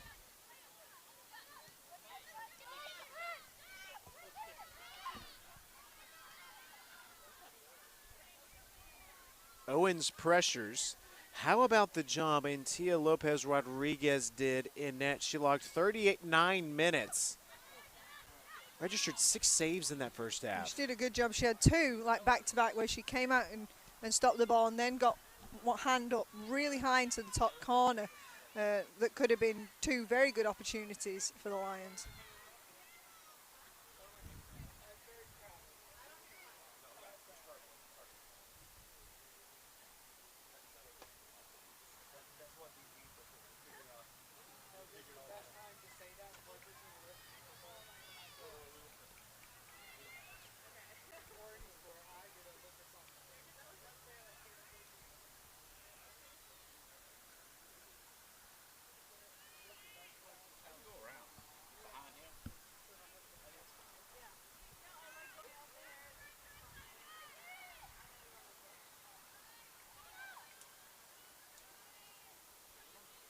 S1: Owens pressures. How about the job Antia Lopez Rodriguez did in net? She logged 9 minutes. Registered 6 saves in that first half.
S2: She did a good job. She had 2 like back-to-back where she came out and stopped the ball and then got one hand up really high into the top corner. That could have been 2 very good opportunities for the Lions.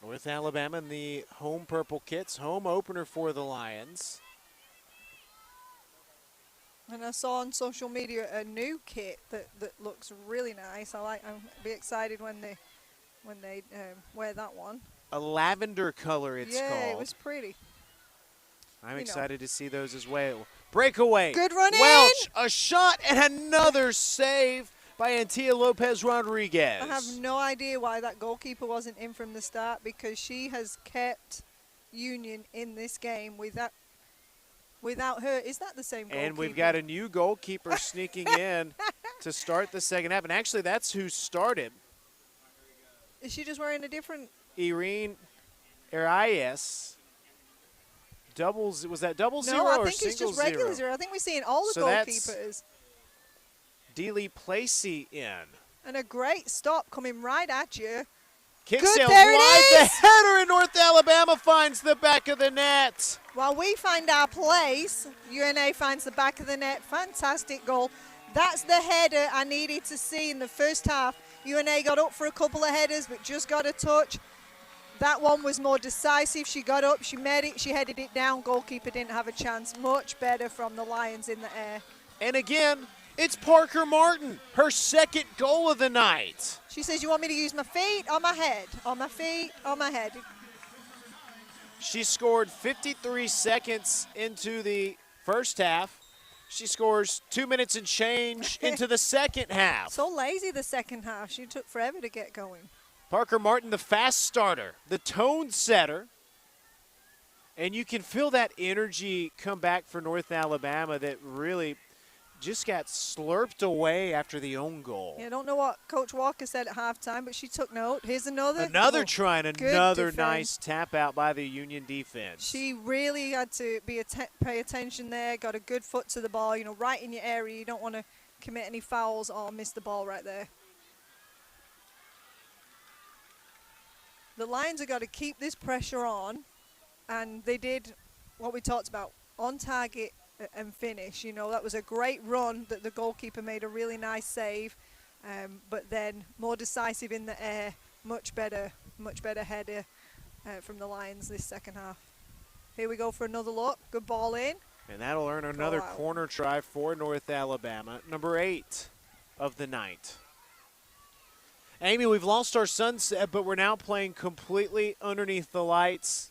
S1: North Alabama in the home purple kits. Home opener for the Lions.
S2: And I saw on social media a new kit that looks really nice. I'll be excited when they wear that one.
S1: A lavender color it's called.
S2: Yeah, it was pretty.
S1: I'm excited to see those as well. Breakaway.
S2: Good run in.
S1: Welch, a shot and another save by Antia Lopez Rodriguez.
S2: I have no idea why that goalkeeper wasn't in from the start, because she has kept Union in this game without her. Is that the same goalkeeper?
S1: And we've got a new goalkeeper sneaking in to start the second half. And actually, that's who started.
S2: Is she just wearing a different?
S1: Irene Arias. Doubles, was that double zero
S2: No, I
S1: or
S2: think it's
S1: single
S2: just regular
S1: zero?
S2: zero. I think we're seeing all the
S1: So that's
S2: goalkeepers.
S1: Dealey Placey in.
S2: And a great stop coming right at you.
S1: Kick
S2: Good,
S1: sails
S2: there it
S1: wide. The
S2: is.
S1: header in North Alabama finds the back of the net.
S2: While we find our place, UNA finds the back of the net. Fantastic goal. That's the header I needed to see in the first half. UNA got up for a couple of headers, but just got a touch. That one was more decisive. She got up, she made it, she headed it down. Goalkeeper didn't have a chance. Much better from the Lions in the air.
S1: And again, it's Parker Martin, her second goal of the night.
S2: She says, you want me to use my feet or my head? On my feet or my head?
S1: She scored 53 seconds into the first half. She scores 2 minutes and change into the second half.
S2: So lazy the second half. She took forever to get going.
S1: Parker Martin, the fast starter, the tone setter. And you can feel that energy come back for North Alabama that really just got slurped away after the own goal.
S2: Yeah, I don't know what Coach Walker said at halftime, but she took note. Here's another.
S1: Another
S2: goal.
S1: try and
S2: Good
S1: another
S2: defense.
S1: nice tap out by the Union defense.
S2: She really had to pay attention there, got a good foot to the ball, right in your area. You don't want to commit any fouls or miss the ball right there. The Lions have got to keep this pressure on, and they did what we talked about, on target and finish. That was a great run that the goalkeeper made a really nice save, but then more decisive in the air, much better header from the Lions this second half. Here we go for another look. Good ball in.
S1: And that'll earn another corner try for North Alabama, number 8 of the night. Amy, we've lost our sunset, but we're now playing completely underneath the lights.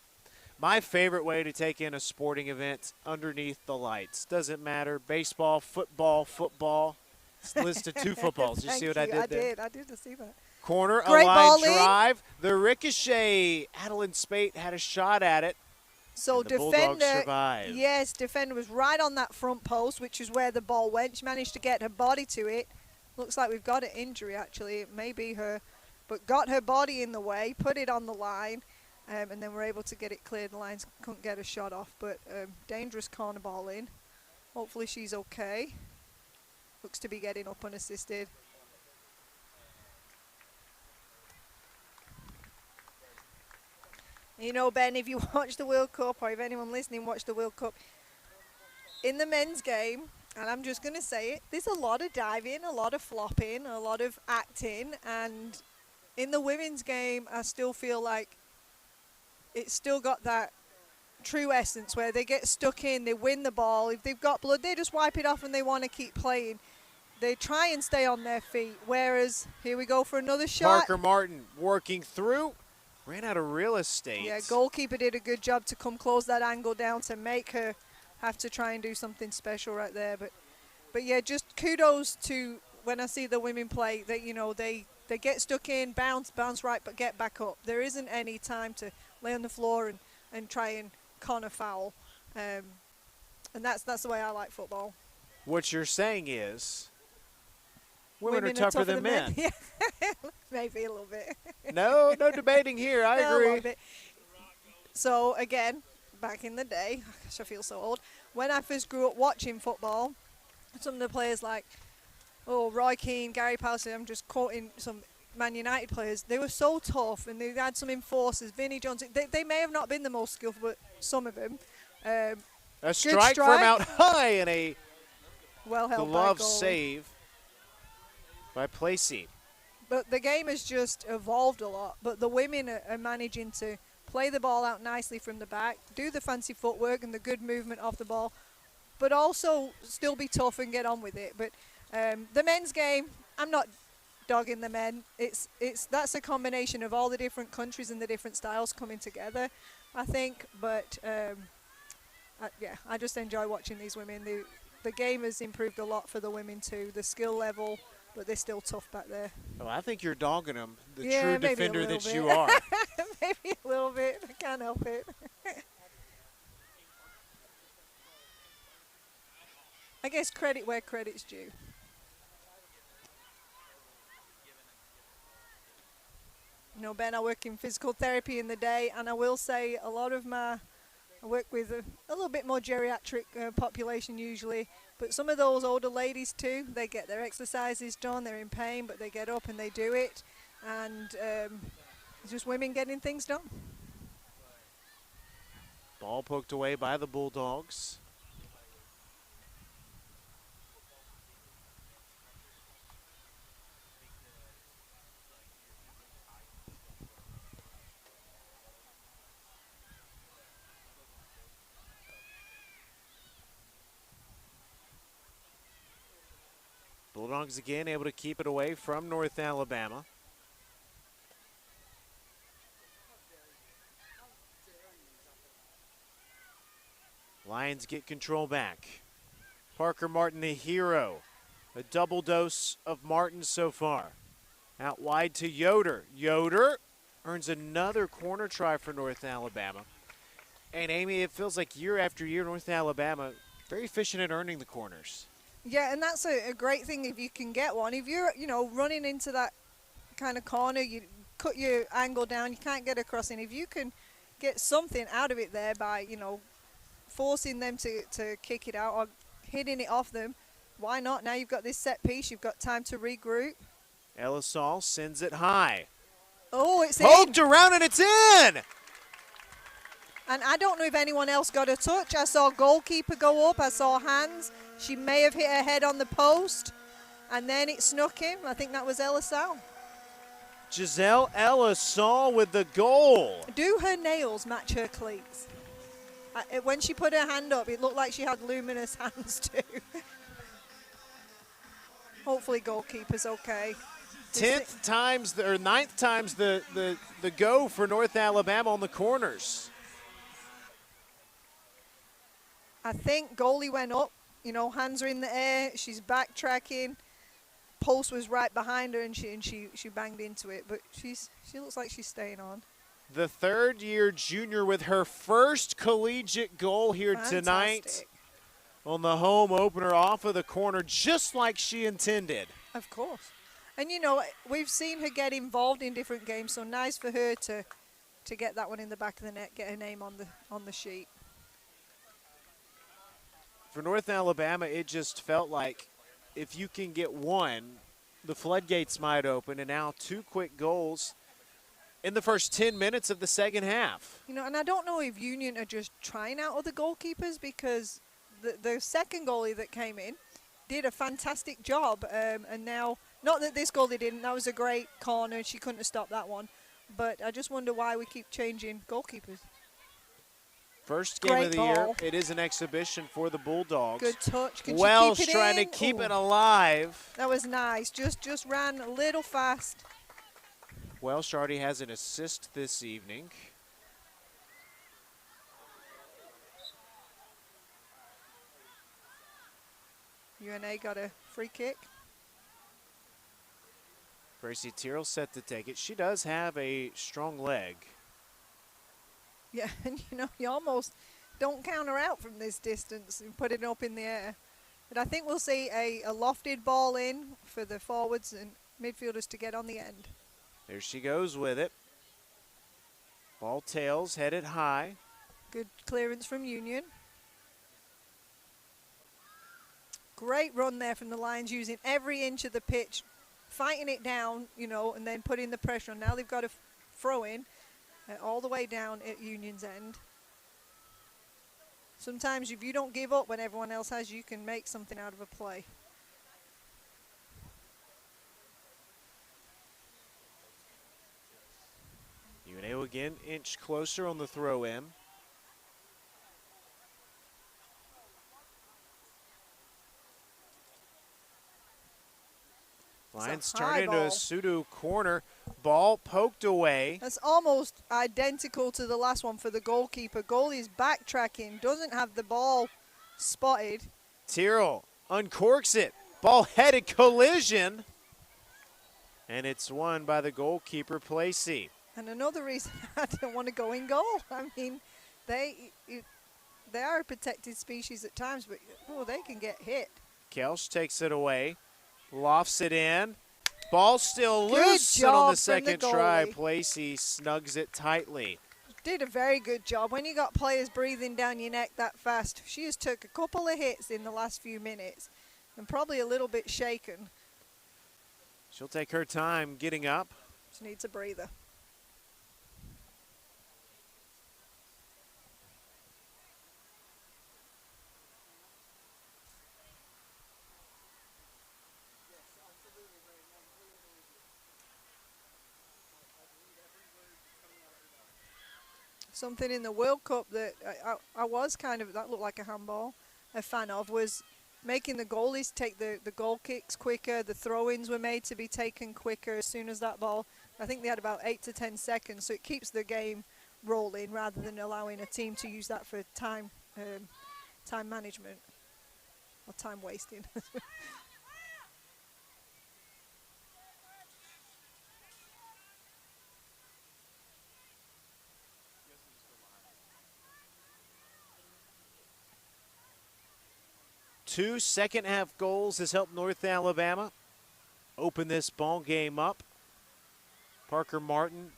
S1: My favorite way to take in a sporting event, underneath the lights. Doesn't matter. Baseball, football. It's listed 2 footballs. You see what I did there?
S2: I did see that.
S1: Corner,
S2: Great
S1: a line
S2: ball in.
S1: drive. The ricochet. Adeline Spate had a shot at it.
S2: So
S1: and the Bulldogs
S2: defender,
S1: survived.
S2: yes, defender was right on that front post, which is where the ball went. She managed to get her body to it. Looks like we've got an injury, actually. It may be her, but got her body in the way, put it on the line, and then we're able to get it cleared. The Lions couldn't get a shot off, but dangerous corner ball in. Hopefully she's okay. Looks to be getting up unassisted. Ben, if you watch the World Cup, or if anyone listening watched the World Cup, in the men's game, and I'm just going to say it, there's a lot of diving, a lot of flopping, a lot of acting, and in the women's game, I still feel like it's still got that true essence where they get stuck in, they win the ball. If they've got blood, they just wipe it off and they want to keep playing. They try and stay on their feet, whereas here we go for another shot.
S1: Parker Martin working through. Ran out of real estate.
S2: Yeah, goalkeeper did a good job to come close that angle down to make her have to try and do something special right there. But yeah, just kudos to when I see the women play. That they get stuck in, bounce right, but get back up. There isn't any time to lay on the floor and try and con a foul. And that's the way I like football.
S1: What you're saying is women are tougher than men.
S2: Yeah, maybe a little bit.
S1: No debating here. I agree.
S2: So again, back in the day, gosh, I feel so old. When I first grew up watching football, some of the players like, Roy Keane, Gary Pallister, I'm just quoting some Man United players, they were so tough and they had some enforcers. Vinnie Johnson, they may have not been the most skillful, but some of them.
S1: A strike from out high and a
S2: well-held
S1: glove
S2: by goal.
S1: save by Placey.
S2: But the game has just evolved a lot. But the women are managing to play the ball out nicely from the back, do the fancy footwork and the good movement off the ball, but also still be tough and get on with it. But the men's game, I'm not dogging the men. That's a combination of all the different countries and the different styles coming together, I think. But Yeah, I just enjoy watching these women. The game has improved a lot for the women too. The skill level, but they're still tough back there.
S1: Well, I think you're dogging them, the
S2: Yeah,
S1: true
S2: maybe a
S1: defender
S2: little
S1: that
S2: bit.
S1: you are.
S2: Maybe a little bit. I can't help it. I guess credit where credit's due. You know, Ben, I work in physical therapy in the day, and I will say a lot of I work with a little bit more geriatric population usually, but some of those older ladies too, they get their exercises done, they're in pain, but they get up and they do it, and it's just women getting things done.
S1: Ball poked away by the Bulldogs. Bulldogs again able to keep it away from North Alabama. Lions get control back. Parker Martin, the hero. A double dose of Martin so far. Out wide to Yoder. Yoder earns another corner try for North Alabama. And Amy, it feels like year after year, North Alabama very efficient at earning the corners.
S2: Yeah, and that's a great thing if you can get one. If you're, running into that kind of corner, you cut your angle down, you can't get across. And if you can get something out of it there by, forcing them to kick it out or hitting it off them, why not? Now you've got this set piece, you've got time to regroup.
S1: Elisol sends it high.
S2: Oh, it's
S1: Poked
S2: in.
S1: around and it's in!
S2: And I don't know if anyone else got a touch. I saw goalkeeper go up. I saw hands. She may have hit her head on the post. And then it snuck in. I think that was Elisol.
S1: Giselle Elisol with the goal.
S2: Do her nails match her cleats? When she put her hand up, it looked like she had luminous hands too. Hopefully goalkeeper's okay.
S1: Ninth times the go for North Alabama on the corners.
S2: I think goalie went up, hands are in the air, she's backtracking. Post was right behind her and she banged into it, but she looks like she's staying on.
S1: The third-year junior with her first collegiate goal here tonight on the home opener off of the corner, just like she intended.
S2: Of course. And, we've seen her get involved in different games, so nice for her to get that one in the back of the net, get her name on the sheet.
S1: For North Alabama, it just felt like if you can get one, the floodgates might open, and now two quick goals in the first 10 minutes of the second half.
S2: And I don't know if Union are just trying out other goalkeepers, because the second goalie that came in did a fantastic job, and now, not that this goalie didn't, that was a great corner, she couldn't have stopped that one, but I just wonder why we keep changing goalkeepers.
S1: First game
S2: Great
S1: of the
S2: ball.
S1: year. It is an exhibition for the Bulldogs.
S2: Good touch. Can
S1: Wells
S2: she keep it
S1: trying
S2: in?
S1: to keep
S2: Ooh.
S1: it alive.
S2: That was nice. Just ran a little fast.
S1: Welsh already has an assist this evening.
S2: UNA got a free kick.
S1: Gracie Tyrrell set to take it. She does have a strong leg.
S2: Yeah, and you almost don't counter out from this distance and put it up in the air. But I think we'll see a lofted ball in for the forwards and midfielders to get on the end.
S1: There she goes with it. Ball tails, headed high.
S2: Good clearance from Union. Great run there from the Lions, using every inch of the pitch, fighting it down, and then putting the pressure on. Now they've got a throw in all the way down at Union's end. Sometimes if you don't give up when everyone else has, you can make something out of a play.
S1: UNA will again inch closer on the throw in. Lions
S2: a
S1: turn
S2: high
S1: into a
S2: ball.
S1: pseudo corner. Ball poked away.
S2: That's almost identical to the last one for the goalkeeper. Goalie's backtracking, doesn't have the ball spotted.
S1: Tyrrell uncorks it. Ball headed collision. And it's won by the goalkeeper, Placey.
S2: And another reason I don't want to go in goal. I mean, they are a protected species at times, but they can get hit.
S1: Kelsch takes it away, lofts it in. Ball still
S2: Good
S1: loose, and on the
S2: job from the
S1: second try,
S2: goalie.
S1: Placey snugs it tightly.
S2: Did a very good job. When you got players breathing down your neck that fast, she has took a couple of hits in the last few minutes and probably a little bit shaken.
S1: She'll take her time getting up.
S2: She needs a breather. Something in the World Cup that I was kind of, that looked like a handball, a fan of, was making the goalies take the goal kicks quicker. The throw-ins were made to be taken quicker as soon as that ball. I think they had about 8 to 10 seconds, so it keeps the game rolling rather than allowing a team to use that for time management or time wasting.
S1: Two second-half goals has helped North Alabama open this ball game up. Parker Martin,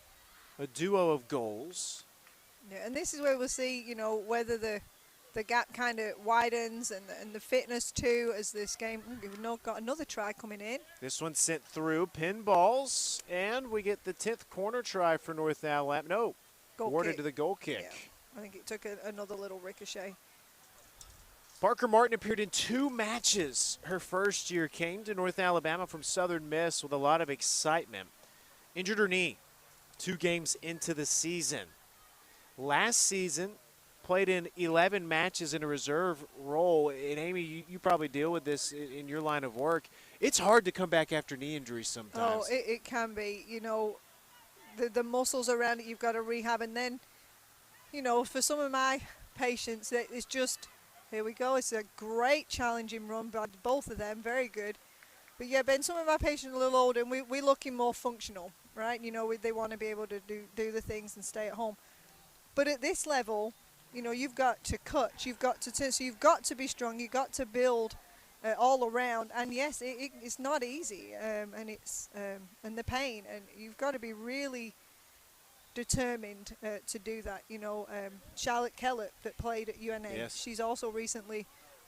S1: a duo of goals.
S2: Yeah, and this is where we'll see, whether the gap kind of widens and the fitness too as this game. We've got another try coming in.
S1: This one sent through, pinballs, and we get the 10th corner try for North Alabama. No,
S2: Goal
S1: awarded
S2: kick.
S1: to the goal kick.
S2: Yeah, I think it took another little ricochet.
S1: Parker Martin appeared in 2 matches. Her first year came to North Alabama from Southern Miss with a lot of excitement. Injured her knee 2 games into the season. Last season, played in 11 matches in a reserve role. And Amy, you probably deal with this in your line of work. It's hard to come back after knee injuries sometimes.
S2: Oh, it can be. The muscles around it, you've got to rehab. And then, for some of my patients, it's just, here we go. It's a great challenging run by both of them. Very good. But yeah, Ben, some of my patients are a little older, and we're looking more functional, right? They want to be able to do the things and stay at home. But at this level, you've got to cut. You've got to so you've got to be strong. You've got to build all around. And yes, it's not easy, and it's and the pain, and you've got to be really determined to do that. Charlotte Kellett that played at UNA,
S1: Yes.
S2: she's also recently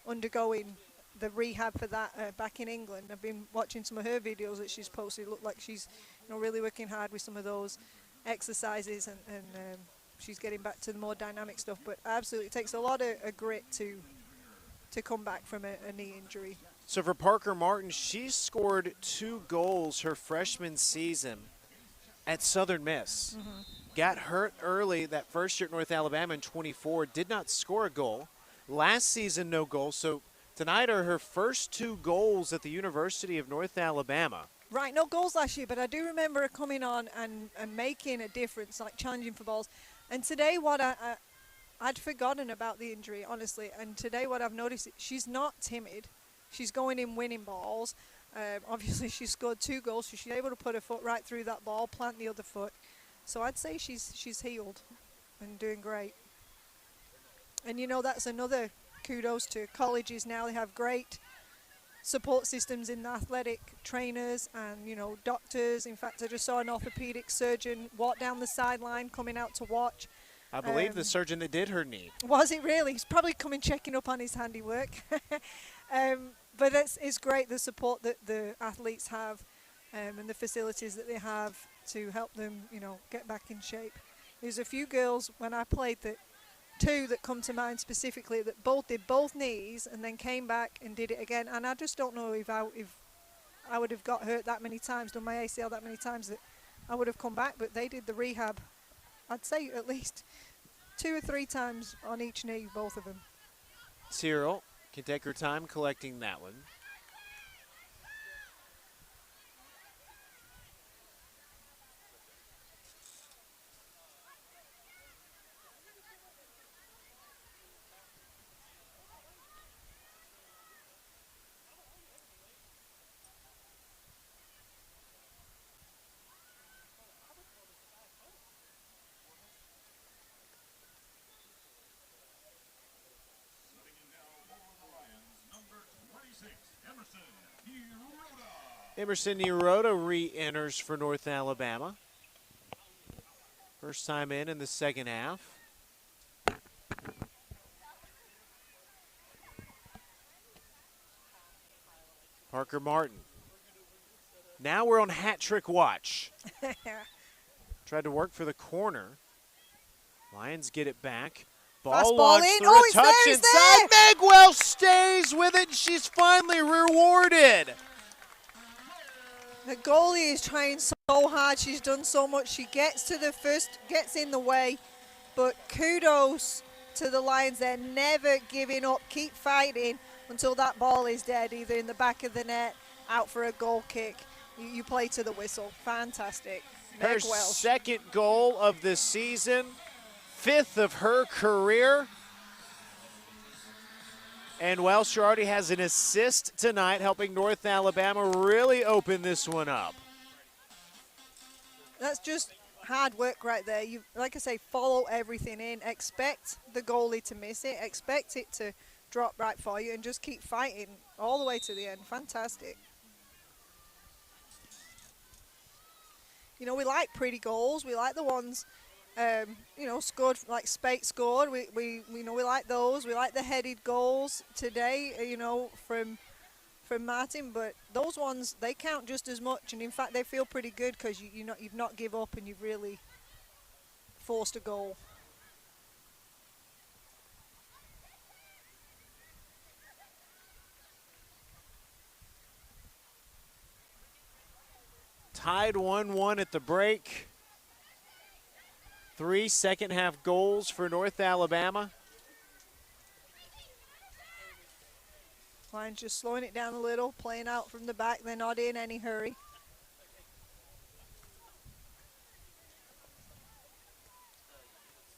S2: undergoing the rehab for that back in England. I've been watching some of her videos that she's posted. It looked like she's really working hard with some of those exercises, and she's getting back to the more dynamic stuff. But absolutely, it takes a lot of grit to come back from a knee injury.
S1: So for Parker Martin, she scored 2 goals her freshman season at Southern Miss.
S2: Mm-hmm.
S1: Got hurt early that first year at North Alabama in 24, did not score a goal. Last season, no goal. So tonight are her first 2 goals at the University of North Alabama.
S2: Right, no goals last year, but I do remember her coming on and making a difference, like challenging for balls. And today what I'd forgotten about the injury, honestly, and today what I've noticed, she's not timid. She's going in winning balls. Obviously, she scored 2 goals, so she's able to put her foot right through that ball, plant the other foot. So I'd say she's healed and doing great. And that's another kudos to colleges now. They have great support systems in the athletic trainers and doctors. In fact, I just saw an orthopedic surgeon walk down the sideline coming out to watch.
S1: I believe the surgeon that did her knee.
S2: Was it really? He's probably coming checking up on his handiwork. But it's great, the support that the athletes have and the facilities that they have to help them, get back in shape. There's a few girls when I played that 2 that come to mind specifically that both did both knees and then came back and did it again. And I just don't know if I would have got hurt that many times, done my ACL that many times, that I would have come back. But they did the rehab, I'd say at least 2 or 3 times on each knee, both of them.
S1: Tyrrell can take her time collecting that one. Emerson Hirota re-enters for North Alabama. First time in the second half. Parker Martin. Now we're on hat trick watch. Tried to work for the corner. Lions get it back. Ball launched
S2: in.
S1: through
S2: Oh,
S1: a
S2: it's
S1: touch
S2: there, it's
S1: inside.
S2: there.
S1: Magwell stays with it, and she's finally rewarded.
S2: The goalie is trying so hard. She's done so much. She gets to the first, gets in the way. But kudos to the Lions. They're never giving up. Keep fighting until that ball is dead, either in the back of the net, out for a goal kick. You play to the whistle. Fantastic.
S1: Her
S2: Meg Welsh.
S1: second goal of the season, 5th of her career. And Welsh already has an assist tonight, helping North Alabama really open this one up.
S2: That's just hard work right there. You, like I say, follow everything in. Expect the goalie to miss it. Expect it to drop right for you, and just keep fighting all the way to the end. Fantastic. You know, we like pretty goals. We like the ones, you know, scored like Spate scored. We know we like those. We like the headed goals today, you know, from Martin. But those ones, they count just as much, and in fact, they feel pretty good because you've not give up and you've really forced a goal.
S1: Tied 1-1 at the break. 3 second half goals for North Alabama.
S2: Lions just slowing it down a little, playing out from the back. They're not in any hurry.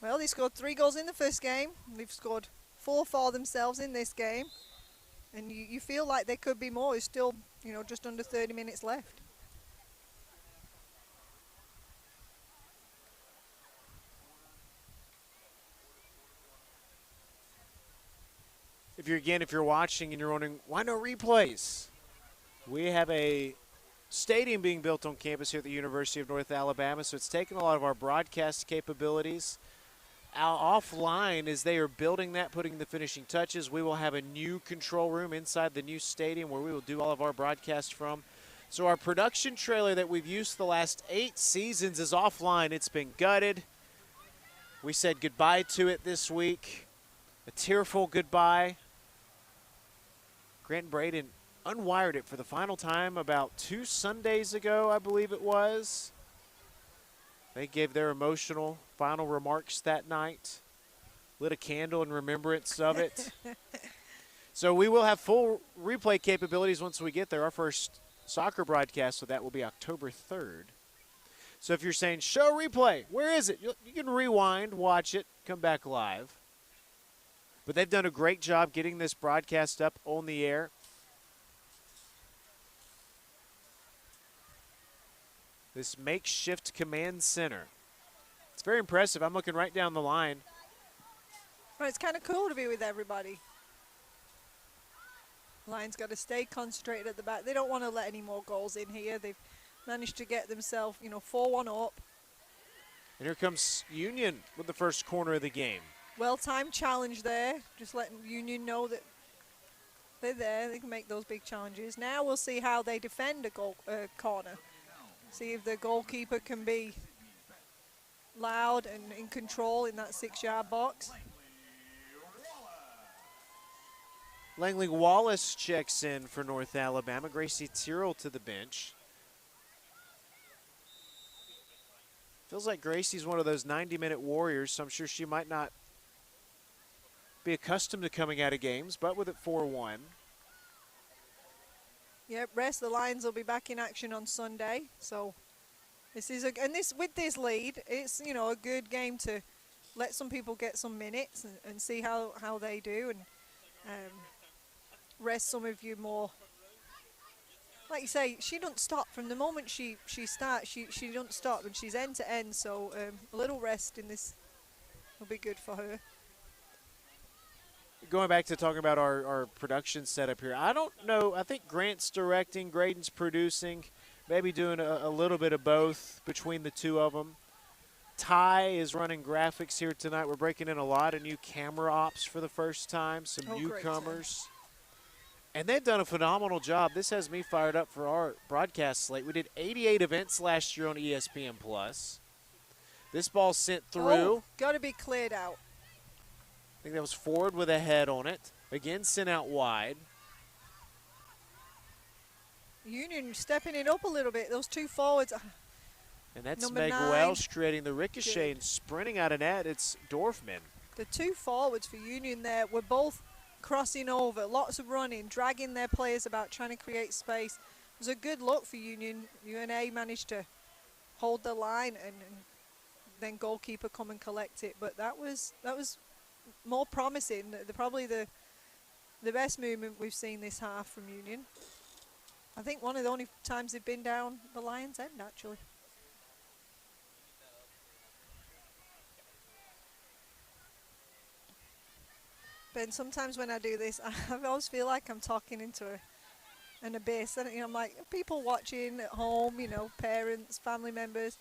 S2: Well, they scored 3 goals in the first game. They've scored 4 for themselves in this game. And you feel like there could be more. There's still, you know, just under 30 minutes left.
S1: If you're watching and you're wondering, why no replays? We have a stadium being built on campus here at the University of North Alabama, so it's taken a lot of our broadcast capabilities offline as they are building that, putting the finishing touches. We will have a new control room inside the new stadium where we will do all of our broadcasts from. So our production trailer that we've used the last 8 seasons is offline. It's been gutted. We said goodbye to it this week. A tearful goodbye. Grant and Braden unwired it for the final time about 2 Sundays ago, I believe it was. They gave their emotional final remarks that night. Lit a candle in remembrance of it. So we will have full replay capabilities once we get there. Our first soccer broadcast, so that will be October 3rd. So if you're saying, show replay, where is it? You can rewind, watch it, come back live. But they've done a great job getting this broadcast up on the air. This makeshift command center. It's very impressive. I'm looking right down the line.
S2: Well, it's kind of cool to be with everybody. Lions got to stay concentrated at the back. They don't want to let any more goals in here. They've managed to get themselves, you know, 4-1 up.
S1: And here comes Union with the first corner of the game.
S2: Well-timed challenge there. Just letting Union know that they're there. They can make those big challenges. Now we'll see how they defend a goal corner. See if the goalkeeper can be loud and in control in that 6-yard box.
S1: Langley Wallace checks in for North Alabama. Gracie Tyrrell to the bench. Feels like Gracie's one of those 90-minute warriors, so I'm sure she might not be accustomed to coming out of games, but with it 4-1.
S2: Yep, rest. The Lions will be back in action on Sunday. So this is with this lead, it's, you know, a good game to let some people get some minutes and see how they do, and rest some of you more. Like you say, she don't stop from the moment she starts. She don't stop, and she's end to end. So a little rest in this will be good for her.
S1: going back to talking about our production setup here, I don't know. I think Grant's directing, Graydon's producing, maybe doing a little bit of both between the two of them. Ty is running graphics here tonight. We're breaking in a lot of new camera ops for the first time, some
S2: Oh, great,
S1: newcomers. And they've done a phenomenal job. This has me fired up for our broadcast slate. We did 88 events last year on ESPN Plus. This ball sent through.
S2: Oh, got to be cleared out.
S1: I think that was forward with a head on it. Again, sent out wide.
S2: Union stepping it up a little bit. Those two forwards.
S1: And that's
S2: Number
S1: Meg
S2: 9.
S1: Welsh creating the ricochet
S2: Good.
S1: and sprinting out of net. It's Dorfman.
S2: The two forwards for Union there were both crossing over, lots of running, dragging their players about, trying to create space. It was a good look for Union. UNA managed to hold the line and then goalkeeper come and collect it. But that was more promising. Probably the best movement we've seen this half from Union. I think one of the only times they've been down the Lions' end, actually. Ben, sometimes when I do this, I always feel like I'm talking into an abyss. And, I'm like, people watching at home, parents, family members.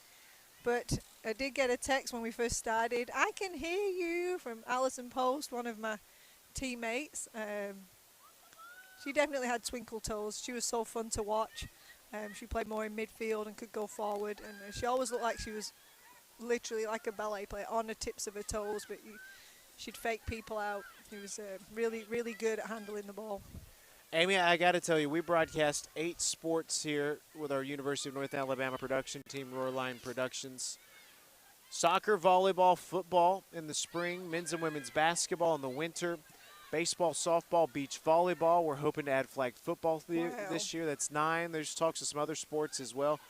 S2: But I did get a text when we first started. I can hear you, from Alison Post, one of my teammates. She definitely had twinkle toes. She was so fun to watch. She played more in midfield and could go forward. And she always looked like she was literally like a ballet player, on the tips of her toes. But she'd fake people out. She was really, really good at handling the ball.
S1: Amy, I got to tell you, we broadcast 8 sports here with our University of North Alabama production team, Roarline Productions. Soccer, volleyball, football in the spring, men's and women's basketball in the winter, baseball, softball, beach volleyball. We're hoping to add flag football this year. That's 9. There's talks of some other sports as well.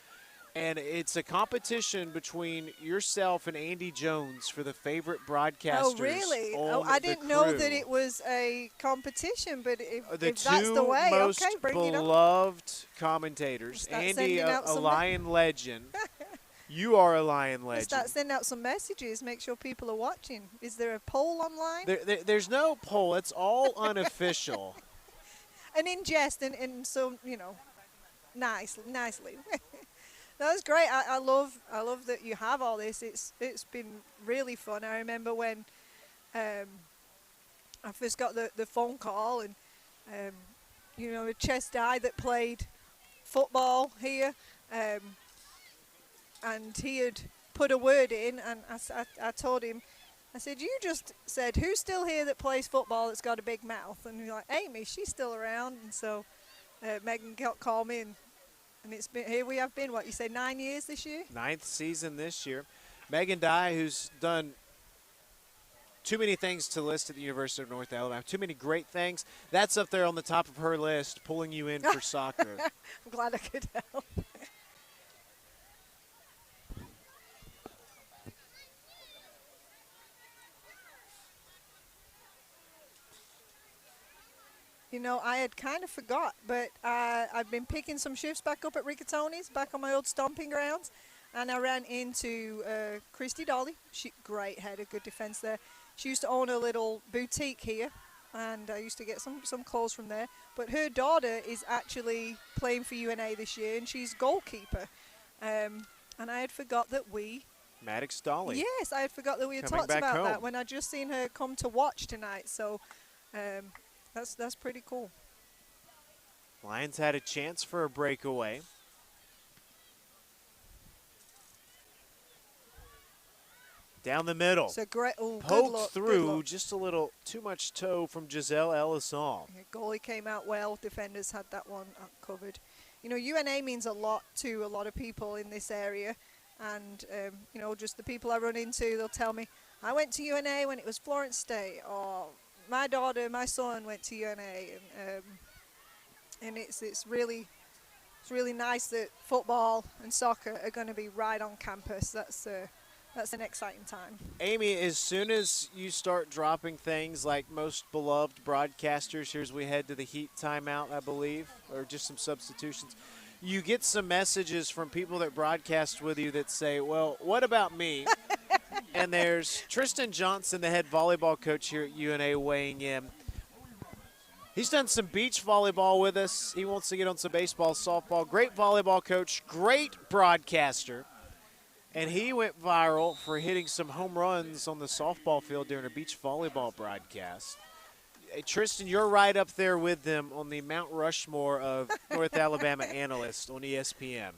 S1: And it's a competition between yourself and Andy Jones for the favorite broadcasters.
S2: Oh, really? Oh, I didn't know that it was a competition, but if that's the way,
S1: most
S2: okay, bring it up.
S1: beloved commentators. Andy, a Lion legend. You are a Lion legend.
S2: Start sending out some messages, make sure people are watching. Is there a poll online?
S1: There's no poll. It's all unofficial.
S2: And in jest, and so, nicely. That was great. I love that you have all this. It's been really fun. I remember when I first got the phone call, and a chess guy that played football here, and he had put a word in, and I told him, I said, you just said, who's still here that plays football that's got a big mouth? And he's like, Amy, she's still around. And so Megan called me, and it's been, here we have been, what, you say 9 years this year?
S1: 9th season this year. Megan Dye, who's done too many things to list at the University of North Alabama, too many great things. That's up there on the top of her list, pulling you in for soccer.
S2: I'm glad I could help. I had kind of forgot, but I've been picking some shifts back up at Riccatoni's, back on my old stomping grounds, and I ran into Christy Dolly. Great head, a good defense there. She used to own a little boutique here, and I used to get some clothes from there. But her daughter is actually playing for UNA this year, and she's goalkeeper. And I had forgot that
S1: Maddox Dolly.
S2: Yes, I had forgot that we had talked about that when I just seen her come to watch tonight. So that's pretty cool.
S1: Lions had a chance for a breakaway. Down the middle.
S2: It's a great,
S1: poked through, just a little too much toe from Giselle Ellisall.
S2: Yeah, goalie came out well. Defenders had that one covered. UNA means a lot to a lot of people in this area. And, just the people I run into, they'll tell me, I went to UNA when it was Florence State, or my son went to UNA. And it's really nice that football and soccer are going to be right on campus. That's an exciting time.
S1: Amy, as soon as you start dropping things like most beloved broadcasters, here as we head to the Heat timeout, I believe, or just some substitutions, you get some messages from people that broadcast with you that say, well, what about me? And there's Tristan Johnson, the head volleyball coach here at UNA, weighing in. He's done some beach volleyball with us. He wants to get on some baseball, softball. Great volleyball coach, great broadcaster. And he went viral for hitting some home runs on the softball field during a beach volleyball broadcast. Hey, Tristan, you're right up there with them on the Mount Rushmore of North Alabama analysts on ESPN.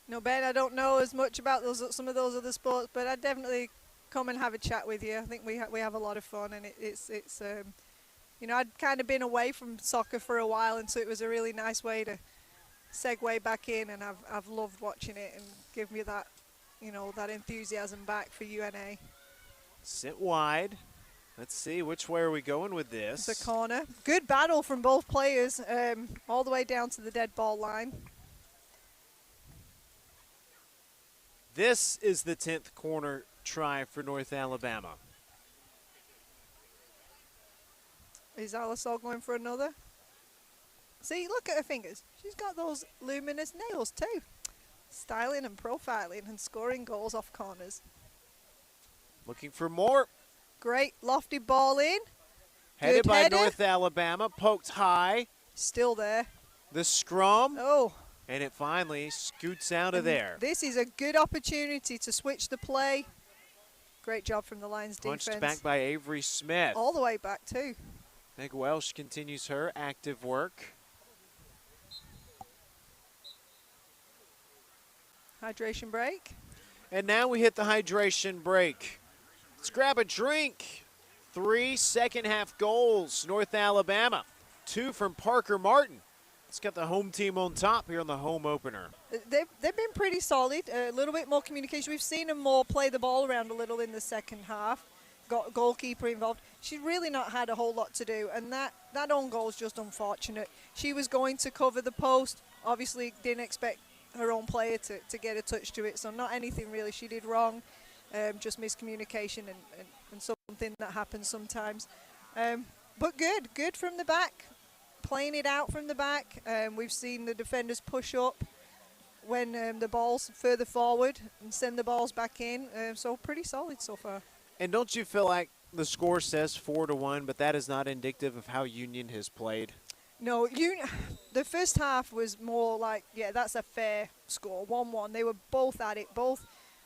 S2: No, Ben, I don't know as much about some of those other sports, but I'd definitely come and have a chat with you. I think we have a lot of fun, and it's you know, I'd kind of been away from soccer for a while, and so it was a really nice way to segue back in, and I've loved watching it and give me that, you know, that enthusiasm back for UNA.
S1: Sent wide. Let's see, which way are we going with this?
S2: It's a corner. Good battle from both players, all the way down to the dead ball line.
S1: This is the 10th corner try for North Alabama.
S2: Is Alisol going for another? See, look at her fingers. She's got those luminous nails too. Styling and profiling and scoring goals off corners.
S1: Looking for more.
S2: Great lofty ball in.
S1: Headed
S2: Good
S1: by
S2: header.
S1: North Alabama, poked high.
S2: Still there.
S1: The scrum,
S2: Oh.
S1: and it finally scoots out of
S2: And
S1: there.
S2: This is a good opportunity to switch the play. Great job from the Lions
S1: Punched
S2: defense.
S1: back by Avery Smith.
S2: All the way back too.
S1: Meg Welsh continues her active work.
S2: Hydration break.
S1: And now we hit the hydration break. Let's grab a drink. 3 second-half goals, North Alabama. 2 from Parker Martin. It's got the home team on top here on the home opener.
S2: They've been pretty solid. A little bit more communication. We've seen them more play the ball around a little in the second half. Got goalkeeper involved. She's really not had a whole lot to do, and that own goal is just unfortunate. She was going to cover the post. Obviously didn't expect her own player to get a touch to it, so not anything really she did wrong. Just miscommunication and something that happens sometimes. But good from the back. Playing it out from the back. We've seen the defenders push up when the ball's further forward and send the balls back in. So pretty solid so far.
S1: And don't you feel like the score says 4-1, but that is not indicative of how Union has played?
S2: No, the first half was more like, yeah, that's a fair score, 1-1. They were both at it, both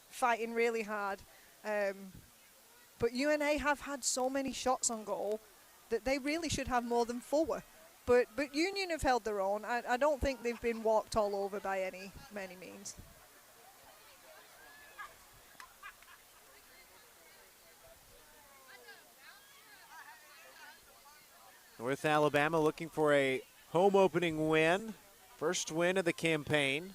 S2: fighting really hard. But UNA have had so many shots on goal that they really should have more than 4. But Union have held their own. I don't think they've been walked all over by any means.
S1: North Alabama looking for a home opening win. First win of the campaign.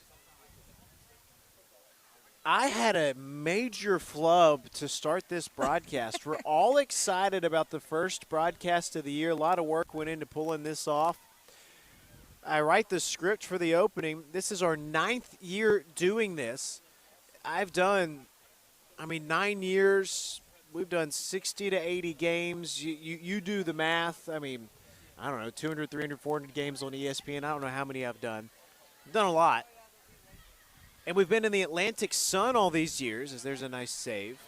S1: I had a major flub to start this broadcast. We're all excited about the first broadcast of the year. A lot of work went into pulling this off. I write the script for the opening. This is our 9th year doing this. I've done, 9 years. We've done 60 to 80 games. You do the math. I don't know, 200, 300, 400 games on ESPN. I don't know how many I've done. I've done a lot. And we've been in the Atlantic Sun all these years, as there's a nice save.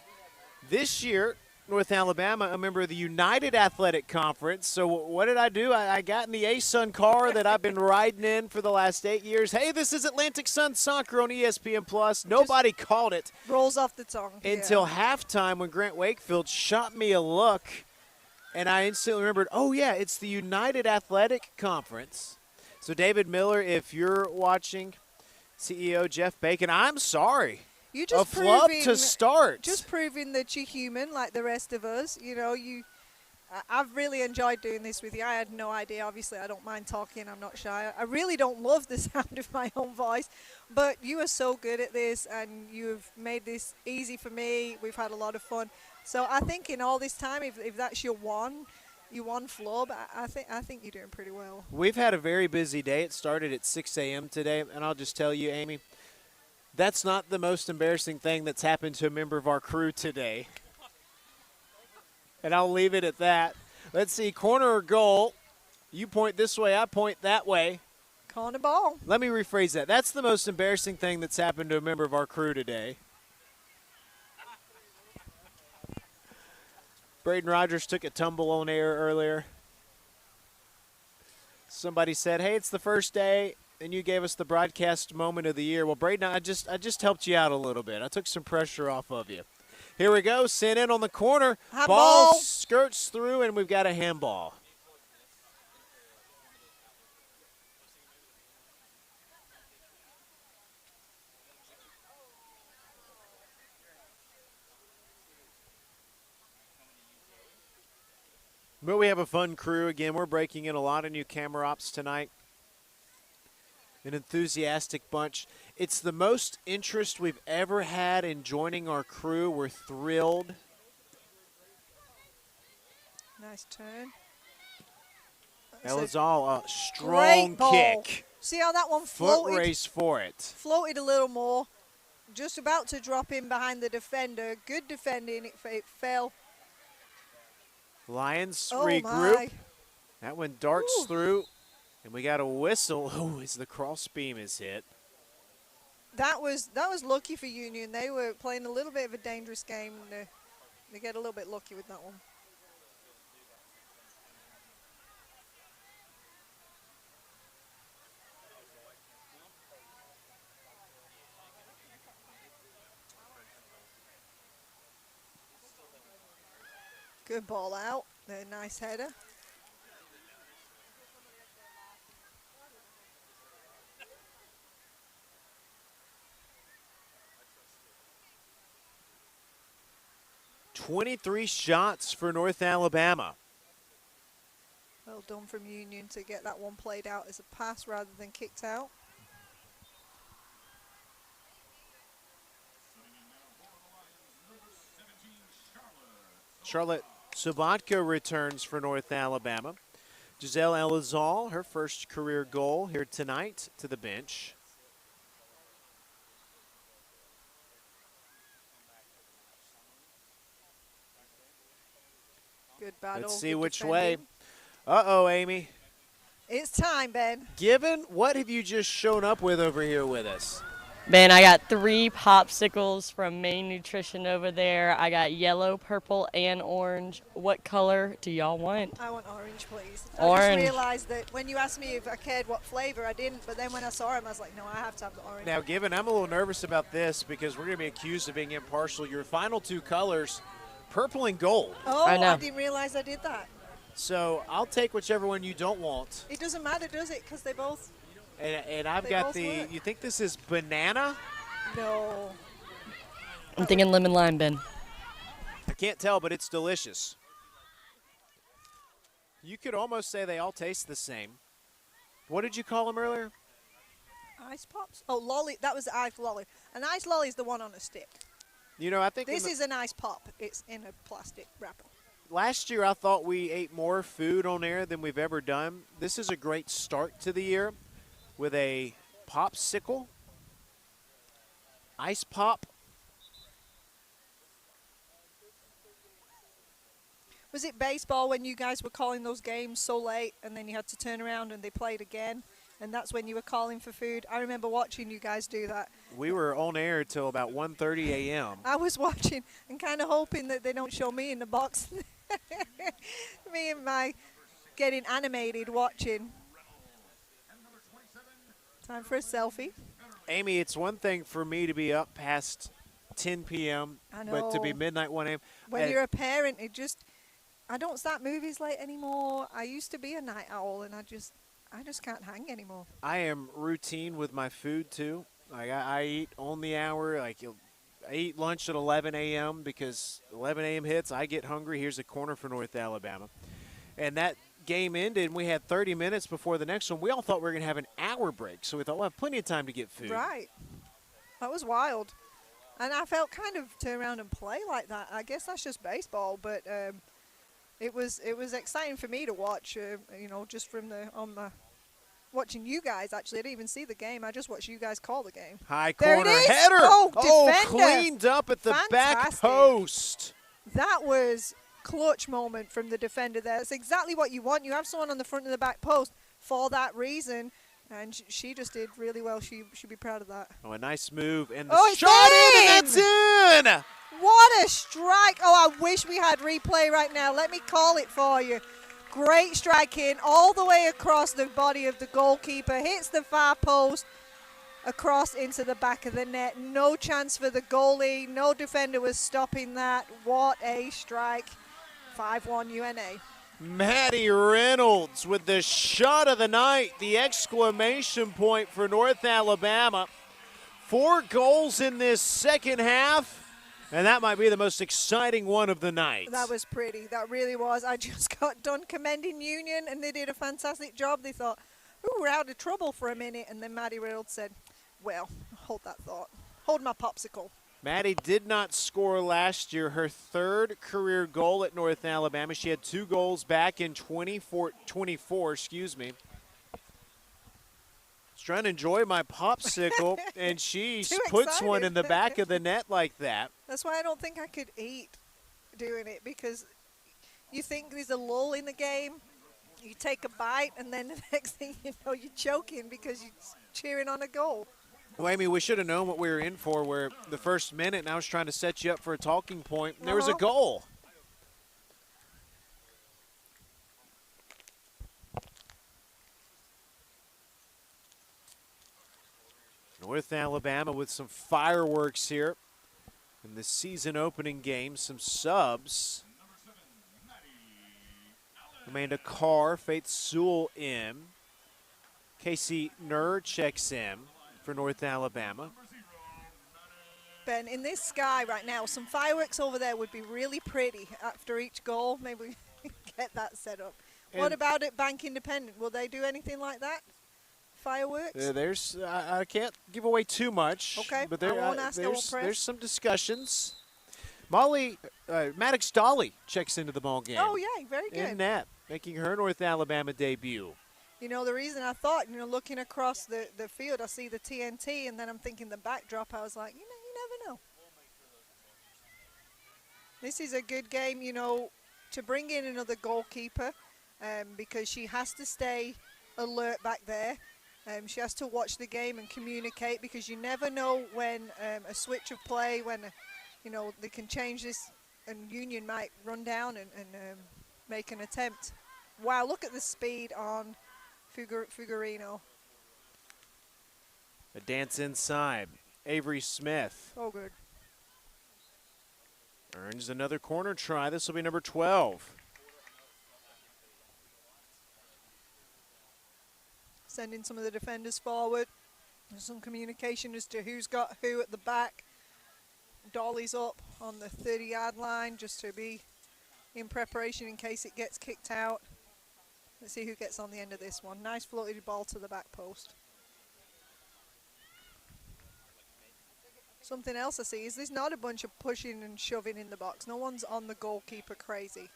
S1: This year, North Alabama, a member of the United Athletic Conference. So what did I do? I got in the A-Sun car that I've been riding in for the last 8 years. Hey, this is Atlantic Sun Soccer on ESPN+. Nobody called it.
S2: Rolls off the tongue.
S1: Until halftime when Grant Wakefield shot me a look, and I instantly remembered, oh, yeah, it's the United Athletic Conference. So, David Miller, if you're watching, CEO Jeff Bacon, I'm sorry.
S2: You just
S1: a flub to start.
S2: Just proving that you're human like the rest of us. You know, I've really enjoyed doing this with you. I had no idea. Obviously, I don't mind talking. I'm not shy. I really don't love the sound of my own voice. But you are so good at this, and you've made this easy for me. We've had a lot of fun. So I think in all this time, if that's your one flub, I think you're doing pretty well.
S1: We've had a very busy day. It started at 6 a.m. today, and I'll just tell you, Amy, that's not the most embarrassing thing that's happened to a member of our crew today. And I'll leave it at that. Let's see, corner or goal. You point this way, I point that way.
S2: Corner ball.
S1: Let me rephrase that. That's the most embarrassing thing that's happened to a member of our crew today. Braden Rogers took a tumble on air earlier. Somebody said, hey, it's the first day, and you gave us the broadcast moment of the year. Well, Braden, I just helped you out a little bit. I took some pressure off of you. Here we go, sent in on the corner. Ball skirts through, and we've got a handball. But we have a fun crew. Again, we're breaking in a lot of new camera ops tonight. An enthusiastic bunch. It's the most interest we've ever had in joining our crew. We're thrilled.
S2: Nice turn.
S1: Elizal, a strong kick.
S2: See how that one
S1: Foot
S2: floated?
S1: race for it.
S2: Floated a little more. Just about to drop in behind the defender. Good defending. It fell.
S1: Lions
S2: Oh
S1: regroup.
S2: my.
S1: That one darts through, and we got a whistle. Oh, as the cross beam is hit.
S2: That was lucky for Union. They were playing a little bit of a dangerous game, and they get a little bit lucky with that one. Good ball out. A nice header.
S1: "23 shots for North Alabama."
S2: Well done from Union to get that one played out as a pass rather than kicked out.
S1: Charlotte Subotka returns for North Alabama. Giselle Elizal, her first career goal here tonight, to the bench.
S2: Good battle.
S1: Let's see
S2: good
S1: which
S2: defending.
S1: way. Uh-oh, Amy.
S2: It's time, Ben.
S1: Given, what have you just shown up with over here with us?
S3: Ben, I got 3 popsicles from Maine Nutrition over there. I got yellow, purple, and orange. What color do y'all want?
S2: I want orange, please.
S3: Orange.
S2: I just realized that when you asked me if I cared what flavor, I didn't. But then when I saw him, I was like, no, I have to have the orange.
S1: Now, Given, I'm a little nervous about this because we're going to be accused of being impartial. Your final 2 colors, purple and gold.
S2: Oh,
S3: I know.
S2: I didn't realize I did that.
S1: So I'll take whichever one you don't want.
S2: It doesn't matter, does it? Because they both.
S1: And I've
S2: They
S1: got
S2: both
S1: the,
S2: work.
S1: you think this is banana?
S2: No.
S3: I'm thinking lemon lime, Ben.
S1: I can't tell, but it's delicious. You could almost say they all taste the same. What did you call them earlier?
S2: Ice pops? Oh, lolly. That was the ice lolly. An ice lolly is the one on a stick.
S1: You know, I think
S2: This is an ice pop. It's in a plastic wrapper.
S1: last year I thought we ate more food on air than we've ever done. This is a great start to the year with a popsicle, ice pop.
S2: Was it baseball when you guys were calling those games so late and then you had to turn around and they played again? And that's when you were calling for food? I remember watching you guys do that.
S1: We were on air till about 1:30 a.m.
S2: I was watching and kind of hoping that they don't show me in the box. Me and my getting animated watching. Time for a selfie.
S1: Amy, it's one thing for me to be up past 10 p.m.,
S2: I
S1: but to be
S2: know.
S1: midnight 1 a.m.
S2: When you're a parent, I don't start movies late anymore. I used to be a night owl, and I just can't hang anymore.
S1: I am routine with my food too. Like I eat on the hour. I eat lunch at 11 a.m. because 11 a.m. hits, I get hungry. Here's a corner for North Alabama, and that game ended, and we had 30 minutes before the next one. We all thought we were going to have an hour break, so we thought we'll have plenty of time to get food.
S2: Right. That was wild. And I felt kind of turn around and play like that. I guess that's just baseball, but it was exciting for me to watch. Just from watching you guys. Actually, I didn't even see the game. I just watched you guys call the game.
S1: High
S2: There it
S1: corner
S2: is.
S1: header.
S2: Oh, defender.
S1: Cleaned up at the back
S2: Fantastic.
S1: post.
S2: That was clutch moment from the defender there. That's exactly what you want. You have someone on the front and the back post for that reason. And she just did really well. She should be proud of that.
S1: Oh, a nice move, and the
S2: Oh, it's
S1: shot in, and
S2: in!
S1: that's in.
S2: What a strike. Oh, I wish we had replay right now. Let me call it for you. Great strike in all the way across the body of the goalkeeper. Hits the far post across into the back of the net. No chance for the goalie. No defender was stopping that. What a strike. 5-1 UNA.
S1: Maddie Reynolds with the shot of the night, the exclamation point for North Alabama. 4 goals in this second half, and that might be the most exciting one of the night.
S2: That was pretty. That really was. I just got done commending Union, and they did a fantastic job. They thought, ooh, we're out of trouble for a minute. And then Maddie Reynolds said, well, hold that thought. Hold my popsicle.
S1: Maddie did not score last year. Her 3rd career goal at North Alabama. She had 2 goals back in 24, excuse me. I was trying to enjoy my popsicle, and she puts one in the back of the net like that.
S2: That's why I don't think I could eat doing it, because you think there's a lull in the game. You take a bite, and then the next thing you know, you're choking because you're cheering on a goal.
S1: Well, Amy, we should have known what we were in for where the first minute, and I was trying to set you up for a talking point, and there was a goal. North Alabama with some fireworks here in the season opening game, some subs. Amanda Carr, Faith Sewell in. Casey Nur checks in for North Alabama.
S2: Ben, in this sky right now, some fireworks over there would be really pretty after each goal. Maybe we get that set up.
S1: And
S2: what about at Bank Independent? Will they do anything like that? Fireworks?
S1: I can't give away too much.
S2: Okay,
S1: but
S2: I won't ask, I won't press.
S1: There's some discussions. Maddox Dolly checks into the ball game.
S2: Oh, yeah, very good.
S1: In net, making her North Alabama debut.
S2: You know, the reason I thought, looking across the field, I see the TNT, and then I'm thinking the backdrop. I was like, you never know. This is a good game, to bring in another goalkeeper because she has to stay alert back there. She has to watch the game and communicate, because you never know when a switch of play, when, they can change this, and Union might run down and make an attempt. Wow, look at the speed on Figueroa.
S1: A dance inside. Avery Smith
S2: Oh, good.
S1: earns another corner try. This will be number 12.
S2: Sending some of the defenders forward. There's some communication as to who's got who at the back. Dolly's up on the 30-yard line just to be in preparation in case it gets kicked out. Let's see who gets on the end of this one. Nice floated ball to the back post. Something else I see is there's not a bunch of pushing and shoving in the box. No one's on the goalkeeper crazy.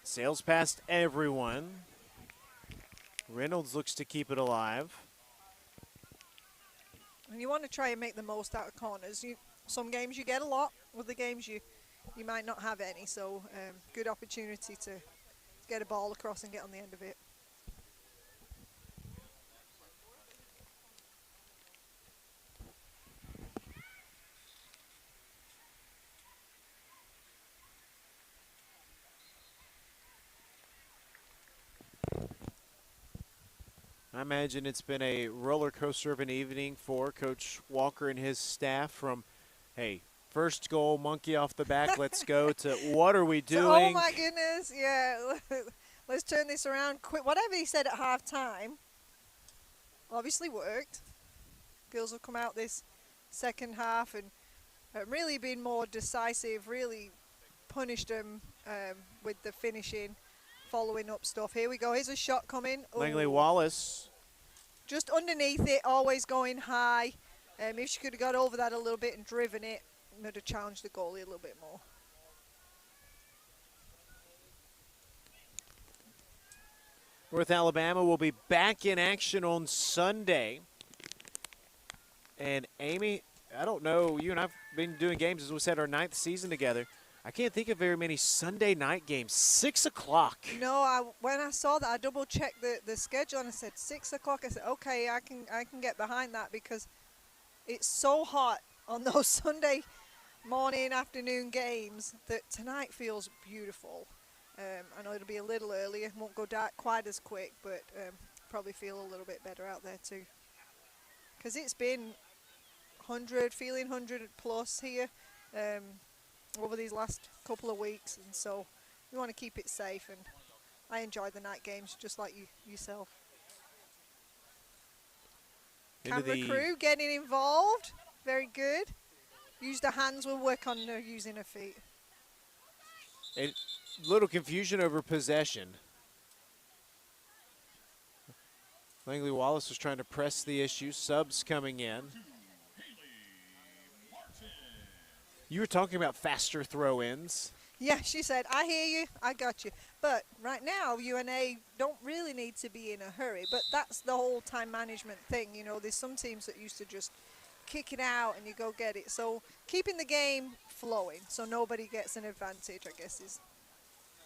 S1: Sails past everyone. Reynolds looks to keep it alive.
S2: And you want to try and make the most out of corners. Some games you get a lot, other games you might not have any. So good opportunity to get a ball across and get on the end of it.
S1: I imagine it's been a roller coaster of an evening for Coach Walker and his staff, from, hey, first goal, monkey off the back, let's go, to what are we doing?
S2: Oh, my goodness, yeah. Let's turn this around quick. Whatever he said at halftime obviously worked. Girls have come out this second half and really been more decisive, really punished them with the finishing, following up stuff. Here we go. Here's a shot coming.
S1: Langley
S2: Ooh.
S1: Wallace.
S2: Just underneath it, always going high. If she could have got over that a little bit and driven it, would have challenged the goalie a little bit more.
S1: North Alabama will be back in action on Sunday. And Amy, I don't know, you and I've been doing games, as we said, our 9th season together. I can't think of very many Sunday night games. 6 o'clock.
S2: No, when I saw that, I double-checked the schedule and I said 6 o'clock. I said, okay, I can get behind that, because it's so hot on those Sunday morning, afternoon games that tonight feels beautiful. I know it'll be a little earlier, won't go dark quite as quick, but probably feel a little bit better out there too. Because it's been 100, feeling 100 plus here um, over these last couple of weeks, and so we want to keep it safe. And I enjoy the night games just like you yourself. Camera crew getting involved, very good. Use the hands, we'll work on using her feet.
S1: A little confusion over possession. Langley Wallace was trying to press the issue. Subs coming in. You were talking about faster throw-ins.
S2: Yeah, she said, I hear you, I got you. But right now, UNA don't really need to be in a hurry. But that's the whole time management thing. You know, there's some teams that used to just kick it out and you go get it. So keeping the game flowing so nobody gets an advantage, I guess is.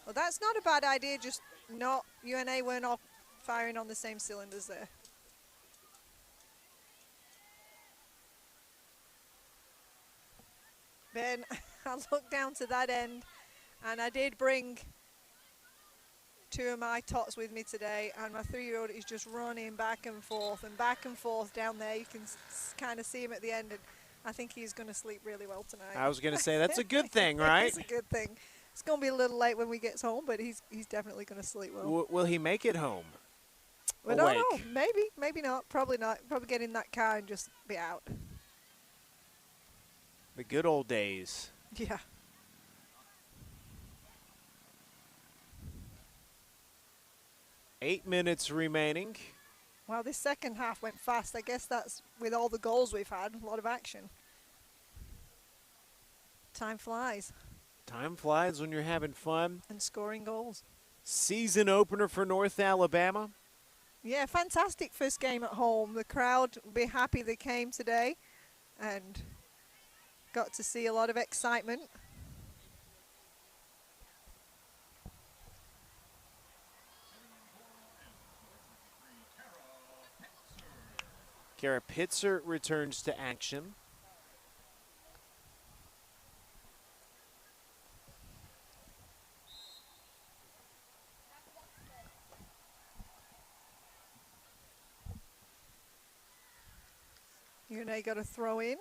S2: Well, that's not a bad idea, just not, UNA weren't all firing on the same cylinders there. Then I looked down to that end, and I did bring two of my tots with me today, and my 3-year-old is just running back and forth down there. You can kind of see him at the end, and I think he's going to sleep really well tonight.
S1: I was going to say, that's a good thing, right?
S2: It's a good thing. It's going to be a little late when we get home, but he's definitely going to sleep well.
S1: Will he make it home?
S2: I don't know. Maybe not. Probably not. Probably get in that car and just be out.
S1: The good old days.
S2: Yeah.
S1: Eight minutes remaining.
S2: Well, this second half went fast. I guess that's with all the goals we've had, a lot of action. Time flies.
S1: Time flies when you're having fun.
S2: And scoring goals.
S1: Season opener for North Alabama.
S2: Yeah, fantastic first game at home. The crowd will be happy they came today and got to see a lot of excitement.
S1: Kara Pitzer returns to action.
S2: UNA got a throw in.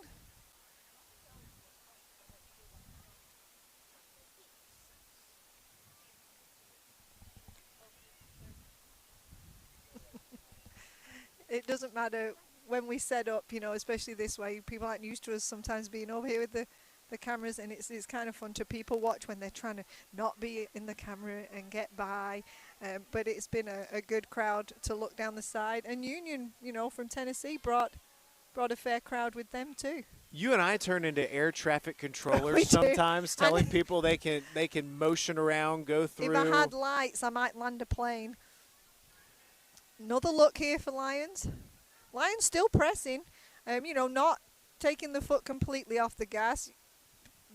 S2: It doesn't matter when we set up, you know, especially this way. People aren't used to us sometimes being over here with the cameras, and it's kind of fun to people watch when they're trying to not be in the camera and get by. But it's been a good crowd to look down the side. And Union, you know, from Tennessee brought a fair crowd with them too.
S1: You and I turn into air traffic
S2: We
S1: controllers
S2: do.
S1: sometimes, telling people they can motion around, go through.
S2: If I had lights, I might land a plane. Another look here for Lions. Lions still pressing, you know, not taking the foot completely off the gas,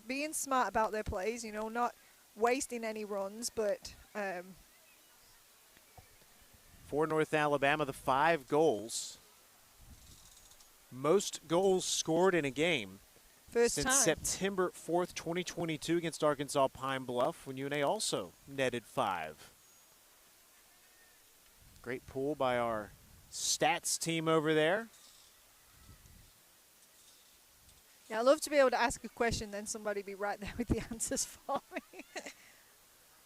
S2: being smart about their plays, you know, not wasting any runs, but
S1: for North Alabama, the 5 goals. Most goals scored in a game
S2: first
S1: since
S2: time.
S1: September 4th, 2022 against Arkansas Pine Bluff, when UNA also netted 5. Great pull by our stats team over there.
S2: Yeah, I love to be able to ask a question, then somebody be right there with the answers for me.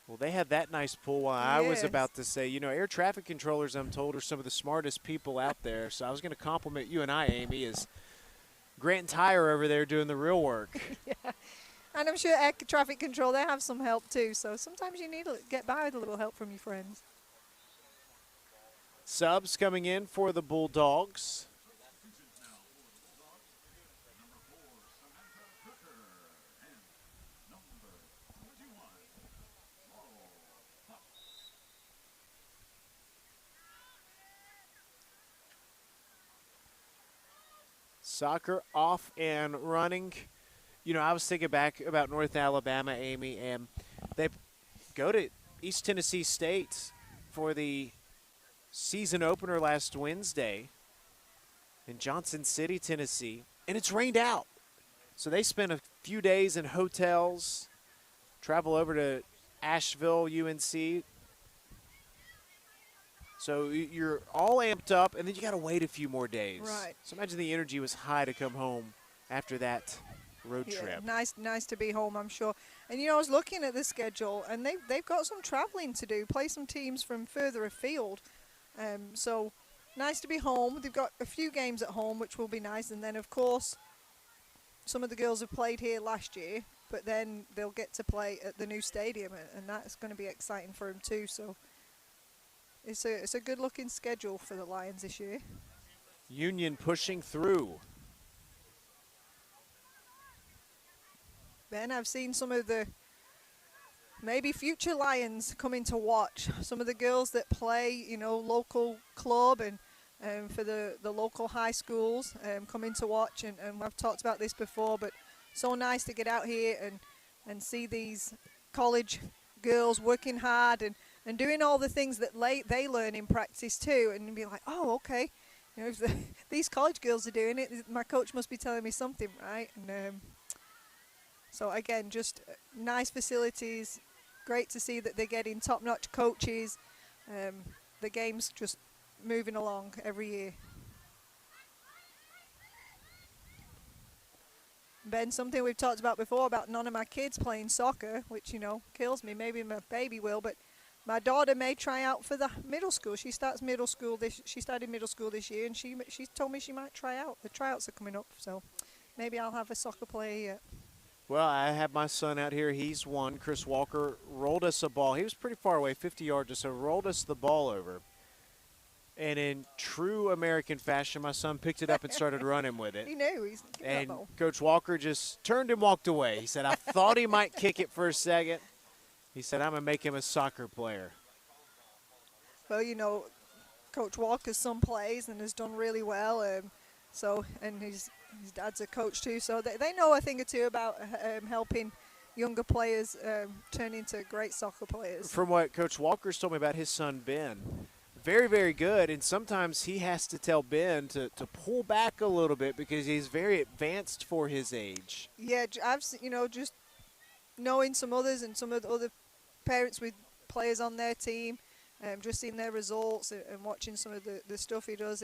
S1: Well, they had that nice pull while I was
S2: Yes.
S1: about to say, you know, air traffic controllers, I'm told, are some of the smartest people out there. So I was going to compliment you and I, Amy, as Grant and Tyre over there doing the real work.
S2: Yeah. And I'm sure air traffic control, they have some help too. So sometimes you need to get by with a little help from your friends.
S1: Subs coming in for the Bulldogs. Soccer off and running. You know, I was thinking back about North Alabama, Amy, and they go to East Tennessee State for the season opener last Wednesday in Johnson City, Tennessee, and it's rained out. So they spent a few days in hotels, travel over to Asheville, UNC. So you're all amped up, and then you got to wait a few more days.
S2: Right.
S1: So imagine the energy was high to come home after that road trip.
S2: Nice to be home, I'm sure. And, I was looking at the schedule, and they've got some traveling to do, play some teams from further afield. So nice to be home. They've got a few games at home, which will be nice. And then, of course, some of the girls have played here last year, but then they'll get to play at the new stadium, and that's going to be exciting for them too. So it's a good-looking schedule for the Lions this year.
S1: Union pushing through.
S2: Ben, I've seen some of the maybe future Lions coming to watch. Some of the girls that play, local club and for the local high schools coming to watch. And I've talked about this before, but so nice to get out here and see these college girls working hard and doing all the things that they learn in practice too, and be like, oh, okay. If these college girls are doing it, my coach must be telling me something, right? And so again, just nice facilities. Great to see that they're getting top-notch coaches. The game's just moving along every year. Ben, something we've talked about before about none of my kids playing soccer, which, kills me. Maybe my baby will, but my daughter may try out for the middle school. She started middle school this year, and she told me she might try out. The tryouts are coming up, so maybe I'll have a soccer player yet.
S1: Well, I have my son out here. He's one. Chris Walker rolled us a ball. He was pretty far away, 50 yards or so, rolled us the ball over. And in true American fashion, my son picked it up and started running with it.
S2: He knew. He's
S1: and Coach Walker just turned and walked away. He said, I thought he might kick it for a second. He said, I'm going to make him a soccer player.
S2: Well, Coach Walker's son plays and has done really well. And his dad's a coach too, so they know a thing or two about helping younger players turn into great soccer players.
S1: From what Coach Walker's told me about his son, Ben, very, very good, and sometimes he has to tell Ben to pull back a little bit because he's very advanced for his age.
S2: Yeah, I've just knowing some others and some of the other parents with players on their team, just seeing their results and watching some of the stuff he does,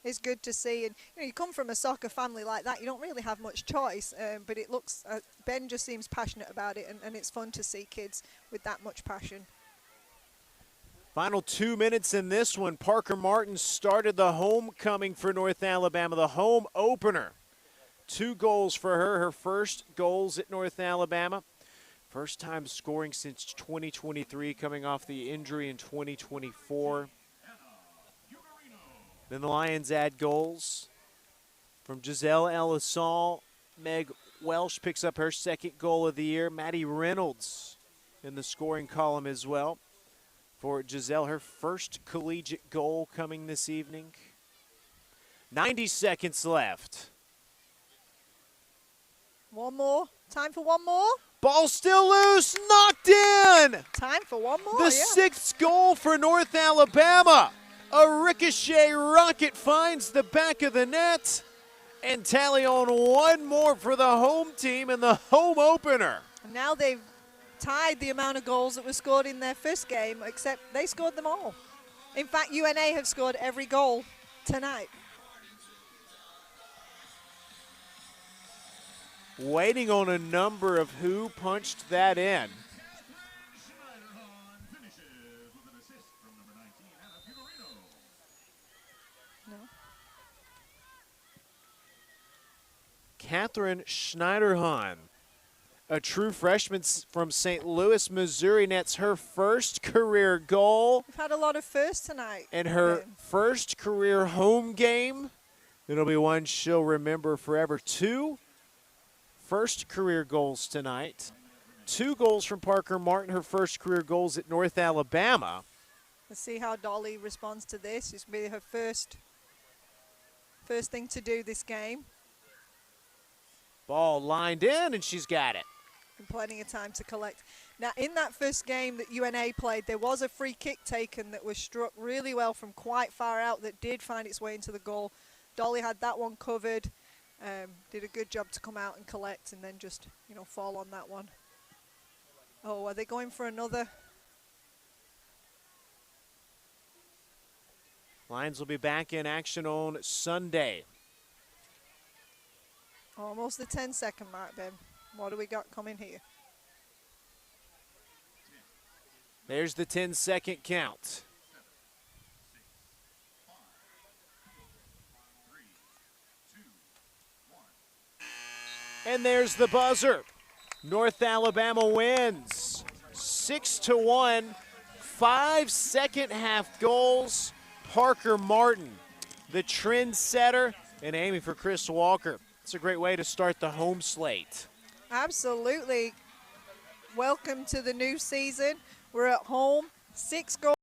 S2: it's good to see. And you come from a soccer family like that, you don't really have much choice, but it looks Ben just seems passionate about it, and it's fun to see kids with that much passion.
S1: Final 2 minutes in this one. Parker Martin started the homecoming for North Alabama, the home opener. 2 goals for her first goals at North Alabama. First time scoring since 2023, coming off the injury in 2024. Then the Lions add goals from Giselle Elisol. Meg Welsh picks up her second goal of the year. Maddie Reynolds in the scoring column as well. For Giselle, her first collegiate goal coming this evening. 90 seconds left.
S2: One more. Time for one more.
S1: Ball still loose, knocked in.
S2: Time for one more,
S1: The 6th goal for North Alabama. A ricochet rocket finds the back of the net. And tally on one more for the home team in the home opener.
S2: Now they've tied the amount of goals that were scored in their first game, except they scored them all. In fact, UNA have scored every goal tonight.
S1: Waiting on a number of who punched that in.
S2: No.
S1: Catherine Schneiderhan, a true freshman from St. Louis, Missouri, nets her first career goal.
S2: We've had a lot of firsts tonight.
S1: And her first career home game. It'll be one she'll remember forever. 2 first career goals tonight. 2 goals from Parker Martin, her first career goals at North Alabama.
S2: Let's see how Dolly responds to this. It's going to be her first thing to do this game.
S1: Ball lined in, and she's got it.
S2: And plenty of time to collect. Now, in that first game that UNA played, there was a free kick taken that was struck really well from quite far out that did find its way into the goal. Dolly had that one covered. Did a good job to come out and collect and then just, you know, fall on that one. Oh, are they going for another?
S1: Lions will be back in action on Sunday.
S2: Almost the 10-second mark, Ben. What do we got coming here?
S1: There's the 10-second count. And there's the buzzer. North Alabama wins 6-1. 5 second-half goals. Parker Martin, the trendsetter, and aiming for Chris Walker. It's a great way to start the home slate.
S2: Absolutely. Welcome to the new season. We're at home. 6 goals.